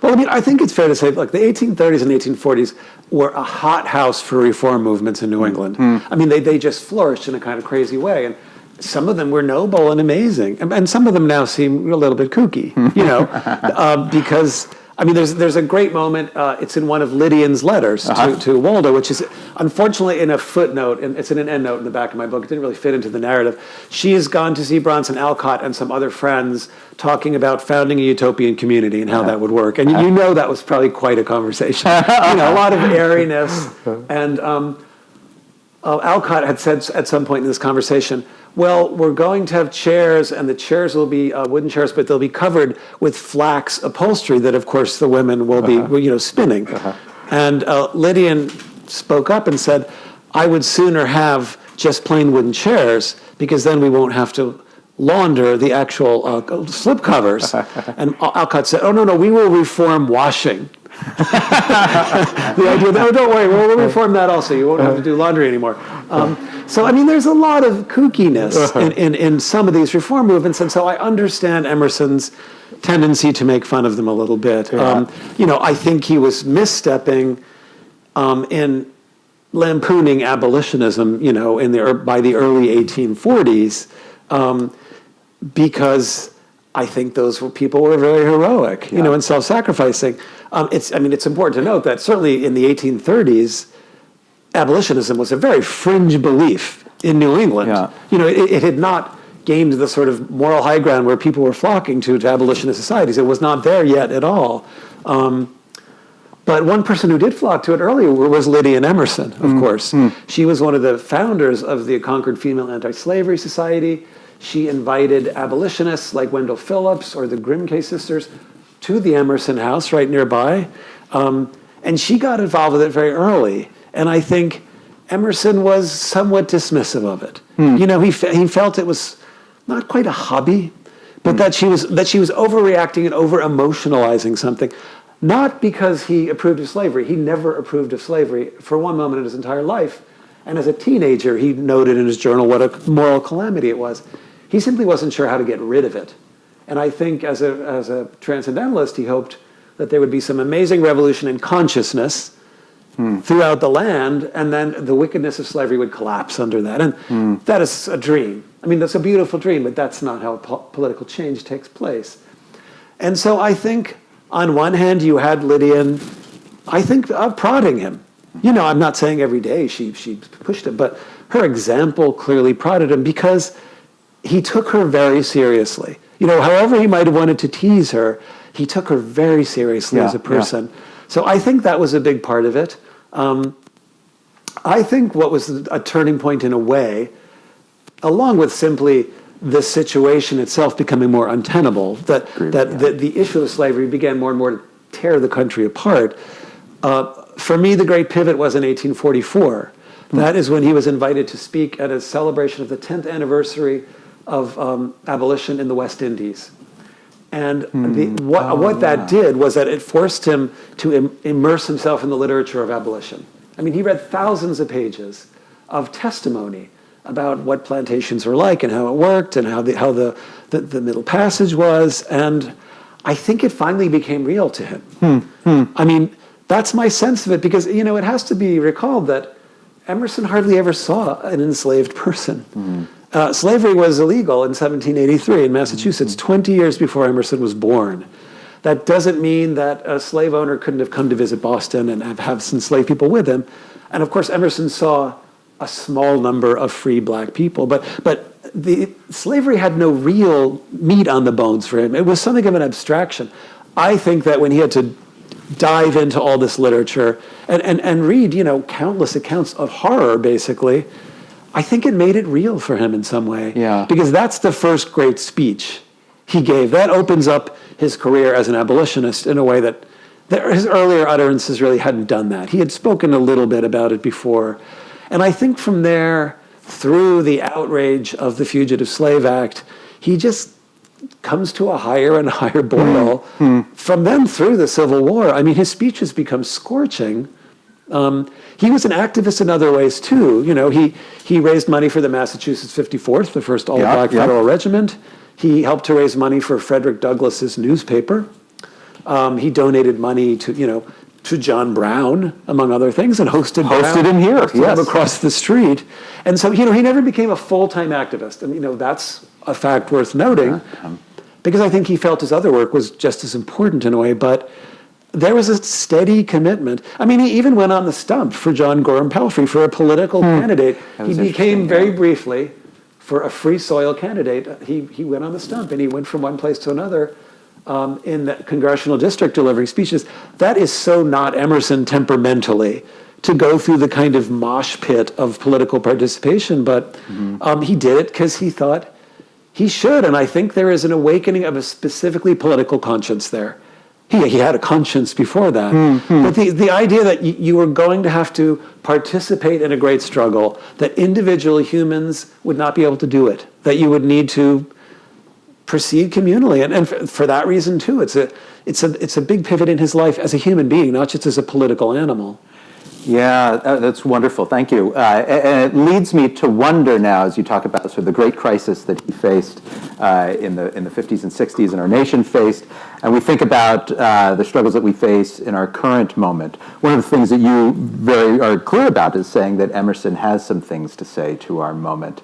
Well, I mean, I think it's fair to say, like, the 1830s and 1840s were a hothouse for reform movements in New England. I mean, they just flourished in a kind of crazy way. And some of them were noble and amazing. And some of them now seem a little bit kooky, you know, because, I mean, there's a great moment. It's in one of Lydian's letters to Waldo, which is unfortunately in a footnote, and it's in an endnote in the back of my book. It didn't really fit into the narrative. She has gone to see Bronson Alcott and some other friends talking about founding a utopian community and how that would work. And you know that was probably quite a conversation. You know, a lot of airiness. And Alcott had said at some point in this conversation, well, we're going to have chairs, and the chairs will be wooden chairs, but they'll be covered with flax upholstery that, of course, the women will be, you know, spinning. And Lydian spoke up and said, I would sooner have just plain wooden chairs, because then we won't have to launder the actual slip covers. And Alcott said, oh, no, we will reform washing. The idea that, oh, don't worry, we'll reform that also. You won't have to do laundry anymore. So, I mean, there's a lot of kookiness in some of these reform movements, and so I understand Emerson's tendency to make fun of them a little bit. You know, I think he was misstepping in lampooning abolitionism, you know, by the early 1840s, because I think those people were very heroic, you know, and self-sacrificing. It's important to note that certainly in the 1830s, abolitionism was a very fringe belief in New England. You know, it had not gained the sort of moral high ground where people were flocking to abolitionist societies. It was not there yet at all. But one person who did flock to it earlier was Lydian Emerson, of course. She was one of the founders of the Concord Female Anti-Slavery Society. She invited abolitionists like Wendell Phillips or the Grimke sisters to the Emerson house right nearby. And she got involved with it very early. And I think Emerson was somewhat dismissive of it. You know, he felt it was not quite a hobby, but that she was overreacting and over-emotionalizing something. Not because he approved of slavery. He never approved of slavery for one moment in his entire life. And as a teenager, he noted in his journal what a moral calamity it was. He simply wasn't sure how to get rid of it. And I think as a transcendentalist, he hoped that there would be some amazing revolution in consciousness throughout the land, and then the wickedness of slavery would collapse under that. And that is a dream. I mean, that's a beautiful dream, but that's not how political change takes place. And so I think, on one hand, you had Lydian, I think, prodding him. You know, I'm not saying every day she pushed him, but her example clearly prodded him because he took her very seriously. You know, however he might have wanted to tease her, he took her very seriously as a person. So I think that was a big part of it. I think what was a turning point in a way, along with simply the situation itself becoming more untenable, that the issue of slavery began more and more to tear the country apart. For me, the great pivot was in 1844. That is when he was invited to speak at a celebration of the 10th anniversary of abolition in the West Indies. And what that did was that it forced him to immerse himself in the literature of abolition. I mean, he read thousands of pages of testimony about what plantations were like and how it worked and how the Middle Passage was. And I think it finally became real to him. I mean, that's my sense of it, because, you know, it has to be recalled that Emerson hardly ever saw an enslaved person. Slavery was illegal in 1783 in Massachusetts, 20 years before Emerson was born. That doesn't mean that a slave owner couldn't have come to visit Boston and have some slave people with him. And of course, Emerson saw a small number of free black people, but the slavery had no real meat on the bones for him. It was something of an abstraction. I think that when he had to dive into all this literature and read, you know, countless accounts of horror, basically, I think it made it real for him in some way. Because that's the first great speech he gave. That opens up his career as an abolitionist in a way that his earlier utterances really hadn't done that. He had spoken a little bit about it before. And I think from there, through the outrage of the Fugitive Slave Act, he just comes to a higher and higher boil from then through the Civil War. I mean, his speeches become scorching. He was an activist in other ways too. You know, he raised money for the Massachusetts 54th, the first all-black federal regiment. He helped to raise money for Frederick Douglass's newspaper. He donated money to John Brown, among other things, and hosted him here, him across the street. And so, he never became a full-time activist. And, that's a fact worth noting, because I think he felt his other work was just as important in a way, but there was a steady commitment. I mean, he even went on the stump for John Gorham Pelfrey for a political candidate. He became very briefly, for a Free Soil candidate, he went on the stump, and he went from one place to another in the congressional district delivering speeches. That is so not Emerson temperamentally, to go through the kind of mosh pit of political participation, but he did it because he thought he should, and I think there is an awakening of a specifically political conscience there. He had a conscience before that, but the idea that you were going to have to participate in a great struggle, that individual humans would not be able to do it, that you would need to proceed communally, and for that reason too, it's a big pivot in his life as a human being, not just as a political animal. Yeah, that's wonderful. Thank you. And it leads me to wonder now, as you talk about sort of the great crisis that he faced in the 50s and 60s and our nation faced, and we think about the struggles that we face in our current moment. One of the things that you very are clear about is saying that Emerson has some things to say to our moment.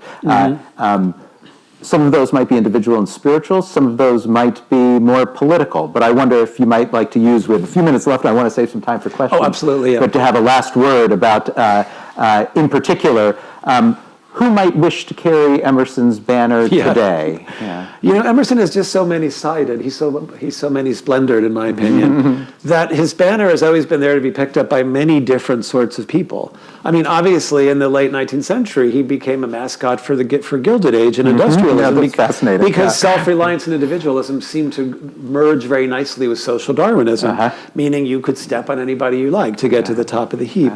Some of those might be individual and spiritual. Some of those might be more political. But I wonder if you might like to use, with a few minutes left, I want to save some time for questions. Oh, absolutely, yeah. But to have a last word about, in particular, who might wish to carry Emerson's banner today? Yeah. Emerson is just so many-sided. He's so many-splendored, in my opinion, that his banner has always been there to be picked up by many different sorts of people. I mean, obviously, in the late 19th century, he became a mascot for Gilded Age and industrialism. Yeah, that's fascinating. Because self-reliance and individualism seemed to merge very nicely with social Darwinism, meaning you could step on anybody you like to get to the top of the heap.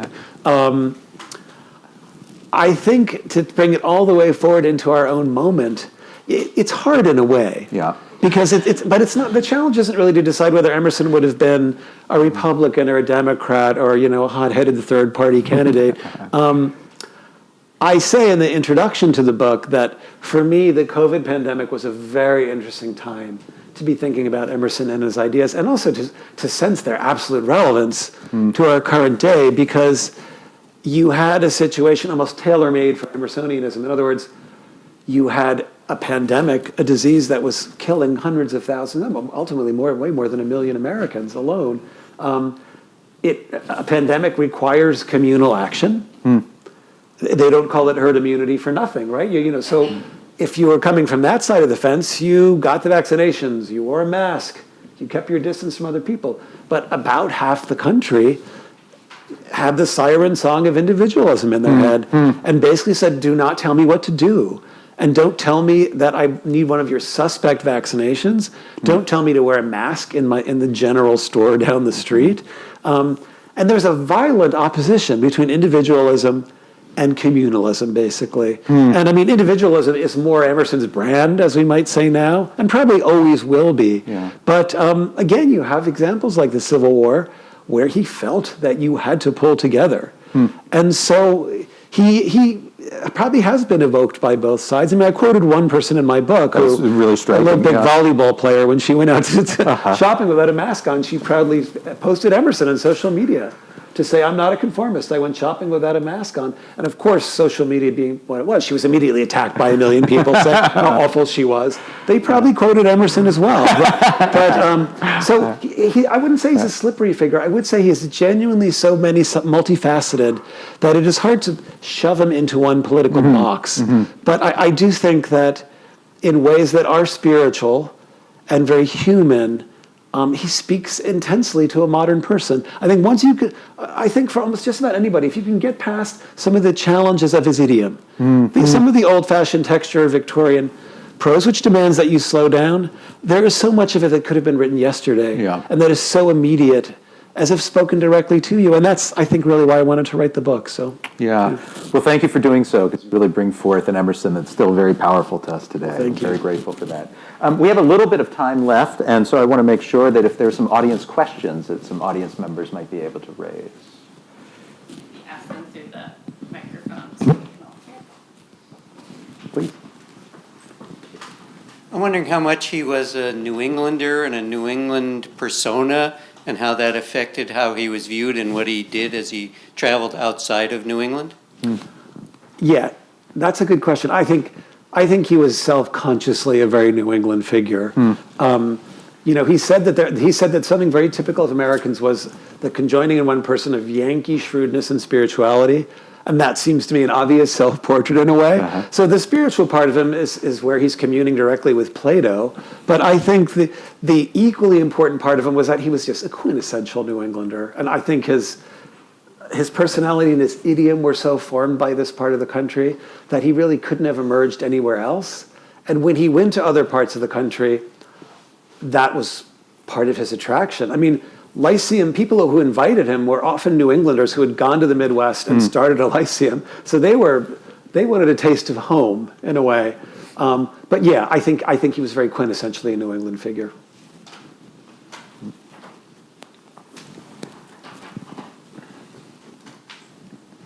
I think to bring it all the way forward into our own moment, it's hard in a way. Yeah. Because but it's not, the challenge isn't really to decide whether Emerson would have been a Republican or a Democrat or, a hot-headed third party candidate. I say in the introduction to the book that for me, the COVID pandemic was a very interesting time to be thinking about Emerson and his ideas, and also to sense their absolute relevance to our current day, because you had a situation almost tailor-made for Emersonianism. In other words, you had a pandemic, a disease that was killing hundreds of thousands, ultimately way more than 1 million Americans alone. A pandemic requires communal action. They don't call it herd immunity for nothing, right? So if you were coming from that side of the fence, you got the vaccinations, you wore a mask, you kept your distance from other people. But about half the country had the siren song of individualism in their head and basically said, do not tell me what to do. And don't tell me that I need one of your suspect vaccinations. Don't tell me to wear a mask in the general store down the street. And there's a violent opposition between individualism and communalism, basically. And I mean, individualism is more Emerson's brand, as we might say now, and probably always will be. Yeah. But again, you have examples like the Civil War, where he felt that you had to pull together. And so he probably has been evoked by both sides. I mean, I quoted one person in my book, That's really striking, a little big volleyball player, when she went out to shopping without a mask on, she proudly posted Emerson on social media to say, I'm not a conformist. I went shopping without a mask on. And of course, social media being what it was, she was immediately attacked by 1 million people saying how awful she was. They probably quoted Emerson as well. So I wouldn't say he's a slippery figure. I would say he is genuinely so multifaceted that it is hard to shove him into one political box. But I do think that in ways that are spiritual and very human, he speaks intensely to a modern person. I think for almost just about anybody, if you can get past some of the challenges of his idiom, some of the old-fashioned texture of Victorian prose, which demands that you slow down, there is so much of it that could have been written yesterday, and that is so immediate as if spoken directly to you. And that's, I think, really why I wanted to write the book. So Yeah. Well, thank you for doing so, because you really bring forth an Emerson that's still very powerful to us today. Thank you. Very grateful for that. We have a little bit of time left, and so I want to make sure that if there's some audience questions that some audience members might be able to raise. Ask them through the microphones. So we can all hear. Please. I'm wondering how much he was a New Englander and a New England persona, and how that affected how he was viewed and what he did as he traveled outside of New England? yeah, that's a good question. I think he was self-consciously a very New England figure. He said that something very typical of Americans was the conjoining in one person of Yankee shrewdness and spirituality. And that seems to me an obvious self-portrait in a way. So the spiritual part of him is where he's communing directly with Plato. But I think the equally important part of him was that he was just a quintessential New Englander. And I think his personality and his idiom were so formed by this part of the country that he really couldn't have emerged anywhere else. And when he went to other parts of the country, that was part of his attraction. I mean, Lyceum, people who invited him were often New Englanders who had gone to the Midwest and started a Lyceum. So they wanted a taste of home in a way. But yeah, I think he was very quintessentially a New England figure.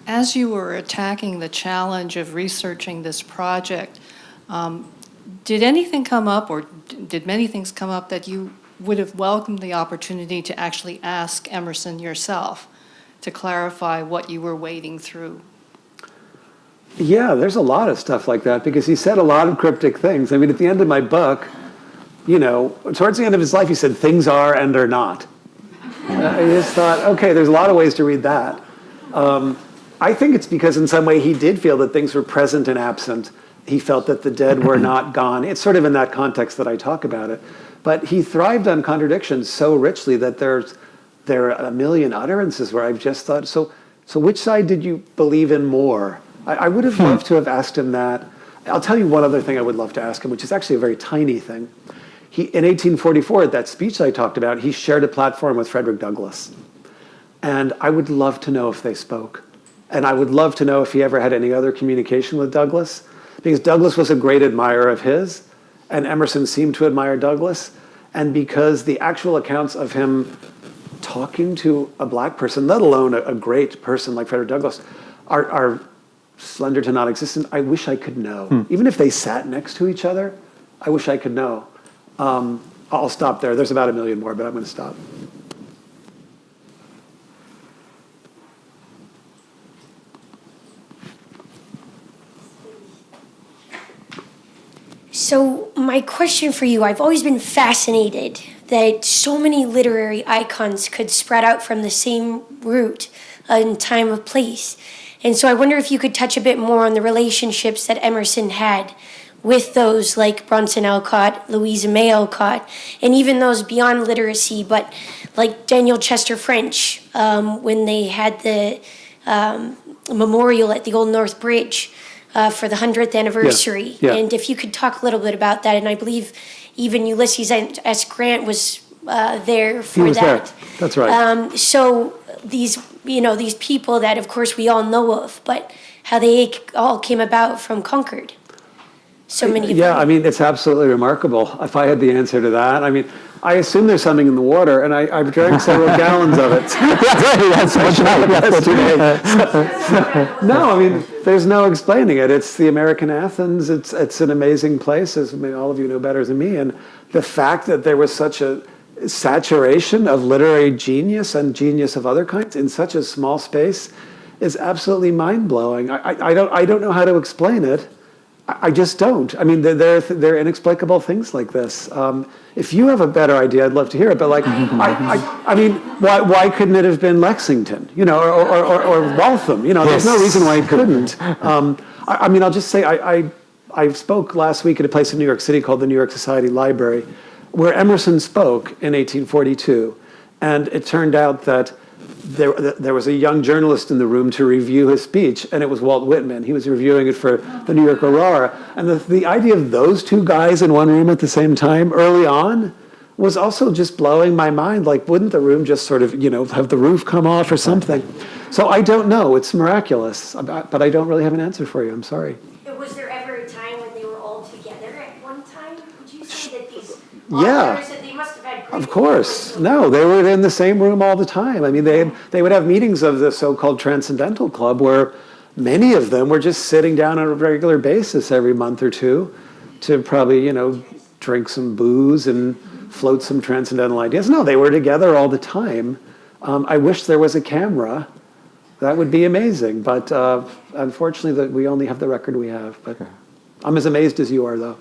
As you were attacking the challenge of researching this project, did anything come up, or did many things come up that you would have welcomed the opportunity to actually ask Emerson yourself to clarify what you were wading through? Yeah, there's a lot of stuff like that because he said a lot of cryptic things. I mean, at the end of my book, towards the end of his life, he said, things are and are not. I just thought, okay, there's a lot of ways to read that. I think it's because in some way he did feel that things were present and absent. He felt that the dead were not gone. It's sort of in that context that I talk about it. But he thrived on contradictions so richly that there are a million utterances where I've just thought, so which side did you believe in more? I would have loved to have asked him that. I'll tell you one other thing I would love to ask him, which is actually a very tiny thing. In 1844, at that speech I talked about, he shared a platform with Frederick Douglass. And I would love to know if they spoke. And I would love to know if he ever had any other communication with Douglass, because Douglass was a great admirer of his, and Emerson seemed to admire Douglass, and because the actual accounts of him talking to a black person, let alone a great person like Frederick Douglass, are slender to non-existent. I wish I could know. Even if they sat next to each other, I wish I could know. I'll stop there. There's about a million more, but I'm going to stop. So my question for you, I've always been fascinated that so many literary icons could spread out from the same root in time of place. And so I wonder if you could touch a bit more on the relationships that Emerson had with those like Bronson Alcott, Louisa May Alcott, and even those beyond literacy, but like Daniel Chester French, when they had the memorial at the Old North Bridge for the 100th anniversary. Yeah. And if you could talk a little bit about that, and I believe even Ulysses S. Grant was there for He was that. there. That's right. So these people that, of course, we all know of, but how they all came about from Concord. So many of Yeah, them. I mean, it's absolutely remarkable. If I had the answer to that, I mean, I assume there's something in the water, and I've drank several gallons of it. No, I mean, there's no explaining it. It's the American Athens. It's an amazing place, as all of you know better than me. And the fact that there was such a saturation of literary genius and genius of other kinds in such a small space is absolutely mind-blowing. I don't know how to explain it. I just don't. I mean, there are inexplicable things like this. If you have a better idea, I'd love to hear it. But like, I mean, why couldn't it have been Lexington, or Waltham? There's no reason why it couldn't. I mean, I'll just say I spoke last week at a place in New York City called the New York Society Library, where Emerson spoke in 1842, and it turned out that there was a young journalist in the room to review his speech, and it was Walt Whitman. He was reviewing it for the New York Aurora. And the idea of those two guys in one room at the same time early on was also just blowing my mind. Like, wouldn't the room just sort of, have the roof come off or something? So I don't know. It's miraculous, but I don't really have an answer for you. I'm sorry. Was there ever a time when they were all together at one time? Would you say that these Yeah. authors, that they must have had great Of course. No, they were in the same room all the time. I mean, they would have meetings of the so-called Transcendental Club where many of them were just sitting down on a regular basis every month or two to probably, drink some booze and float some transcendental ideas. No, they were together all the time. I wish there was a camera. That would be amazing. But unfortunately, we only have the record we have. But I'm as amazed as you are, though.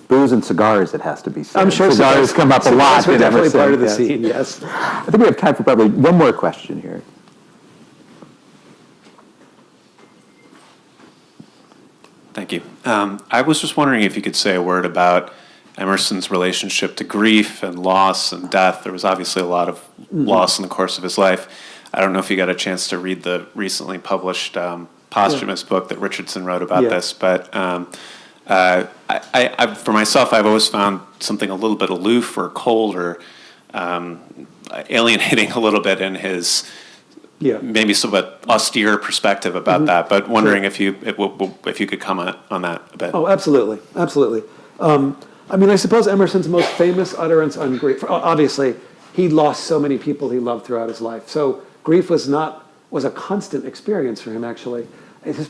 Booze and cigars, it has to be said. I'm sure cigars come up a lot. Cigars were in definitely Emerson, part of the yes. scene, yes. I think we have time for probably one more question here. Thank you. I was just wondering if you could say a word about Emerson's relationship to grief and loss and death. There was obviously a lot of loss in the course of his life. I don't know if you got a chance to read the recently published posthumous book that Richardson wrote about this, but I, for myself, I've always found something a little bit aloof or cold or alienating a little bit in his maybe somewhat austere perspective about that. But wondering if you could comment on that a bit. Oh, absolutely, absolutely. I mean, I suppose Emerson's most famous utterance on grief. Obviously, he lost so many people he loved throughout his life. So grief was a constant experience for him. Actually, his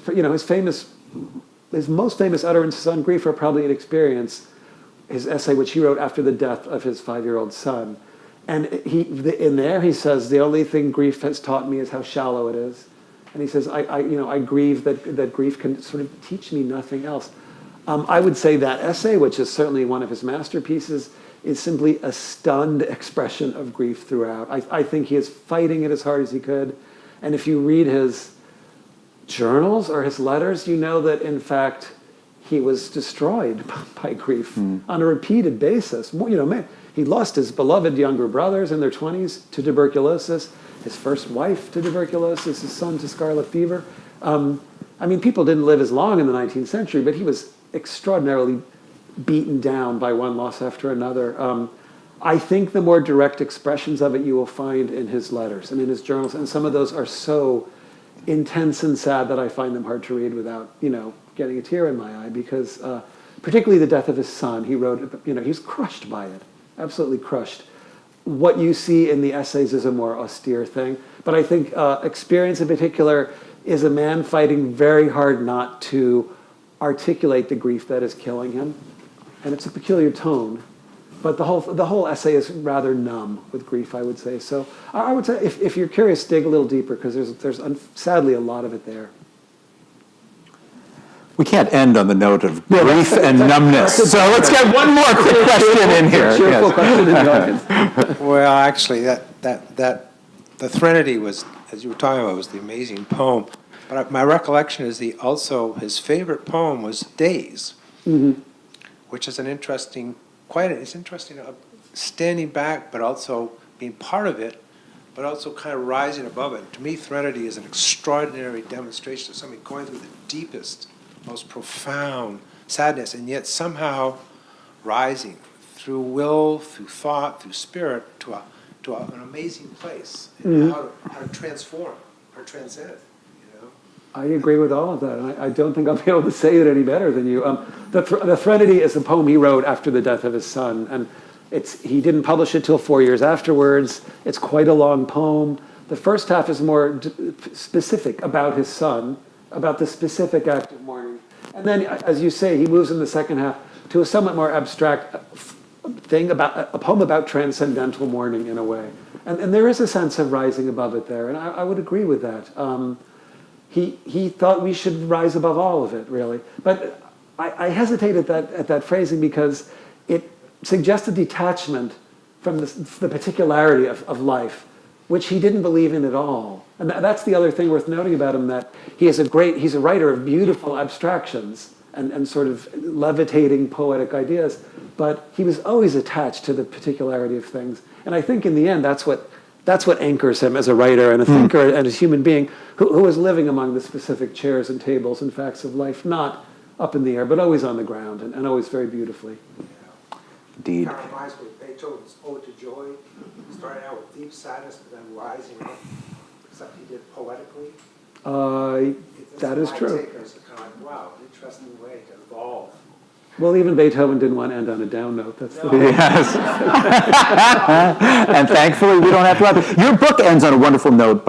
most famous utterances on grief are probably an experience, his essay which he wrote after the death of his 5-year-old son. And in there he says, the only thing grief has taught me is how shallow it is. And he says, I grieve that grief can sort of teach me nothing else. I would say that essay, which is certainly one of his masterpieces, is simply a stunned expression of grief throughout. I think he is fighting it as hard as he could. And if you read his journals or his letters, you know that, in fact, he was destroyed by grief on a repeated basis. He lost his beloved younger brothers in their 20s to tuberculosis, his first wife to tuberculosis, his son to scarlet fever. People didn't live as long in the 19th century, but he was extraordinarily beaten down by one loss after another. I think the more direct expressions of it you will find in his letters and in his journals, and some of those are so intense and sad that I find them hard to read without, getting a tear in my eye, because particularly the death of his son, he wrote, he was crushed by it, absolutely crushed. What you see in the essays is a more austere thing, but I think Experience in particular is a man fighting very hard not to articulate the grief that is killing him, and it's a peculiar tone. But the whole essay is rather numb with grief, I would say. So I would say, if you're curious, dig a little deeper, because there's sadly a lot of it there. We can't end on the note of grief and numbness. So let's get one more quick question in here. Cheerful question in the audience. Well, actually, the Threnody was, as you were talking about, was the amazing poem. But my recollection is his favorite poem was Days, which is it's interesting standing back, but also being part of it, but also kind of rising above it. To me, Threnody is an extraordinary demonstration of somebody going through the deepest, most profound sadness, and yet somehow rising through will, through thought, through spirit to an amazing place, and how to transform or transcend. I agree with all of that, and I don't think I'll be able to say it any better than you. The Threnody is a poem he wrote after the death of his son, and he didn't publish it till 4 years afterwards. It's quite a long poem. The first half is more specific about his son, about the specific act of mourning. And then, as you say, he moves in the second half to a somewhat more abstract thing, about a poem about transcendental mourning in a way. And there is a sense of rising above it there, and I would agree with that. He thought we should rise above all of it, really. But I hesitate at that phrasing because it suggests a detachment from the particularity of life, which he didn't believe in at all. And that's the other thing worth noting about him, that he's a writer of beautiful abstractions and sort of levitating poetic ideas, but he was always attached to the particularity of things. And I think in the end, that's what anchors him as a writer and a thinker and a human being who is living among the specific chairs and tables and facts of life, not up in the air, but always on the ground and always very beautifully. Indeed. Kind of reminds me of Beethoven's Ode to Joy, starting out with deep sadness, but then rising up, except he did poetically. That is true. It's kind of like, wow, interesting way to evolve. Well, even Beethoven didn't want to end on a down note. That's the Yes. And thankfully, we don't have to laugh. Your book ends on a wonderful note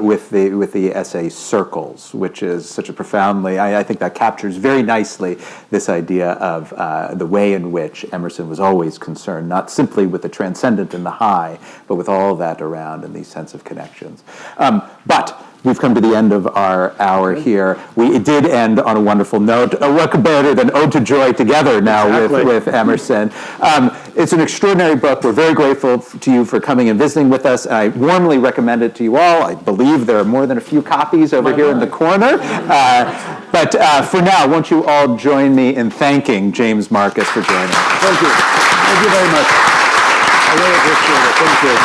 with the essay Circles, which is such a profoundly, I think that captures very nicely this idea of the way in which Emerson was always concerned, not simply with the transcendent and the high, but with all that around and these sense of connections. But we've come to the end of our hour here. It did end on a wonderful note. What better than Ode to Joy together now with Emerson. It's an extraordinary book. We're very grateful to you for coming and visiting with us. I warmly recommend it to you all. I believe there are more than a few copies over here in the corner. But for now, won't you all join me in thanking James Marcus for joining us? Thank you. Thank you very much. I really appreciate it. Thank you.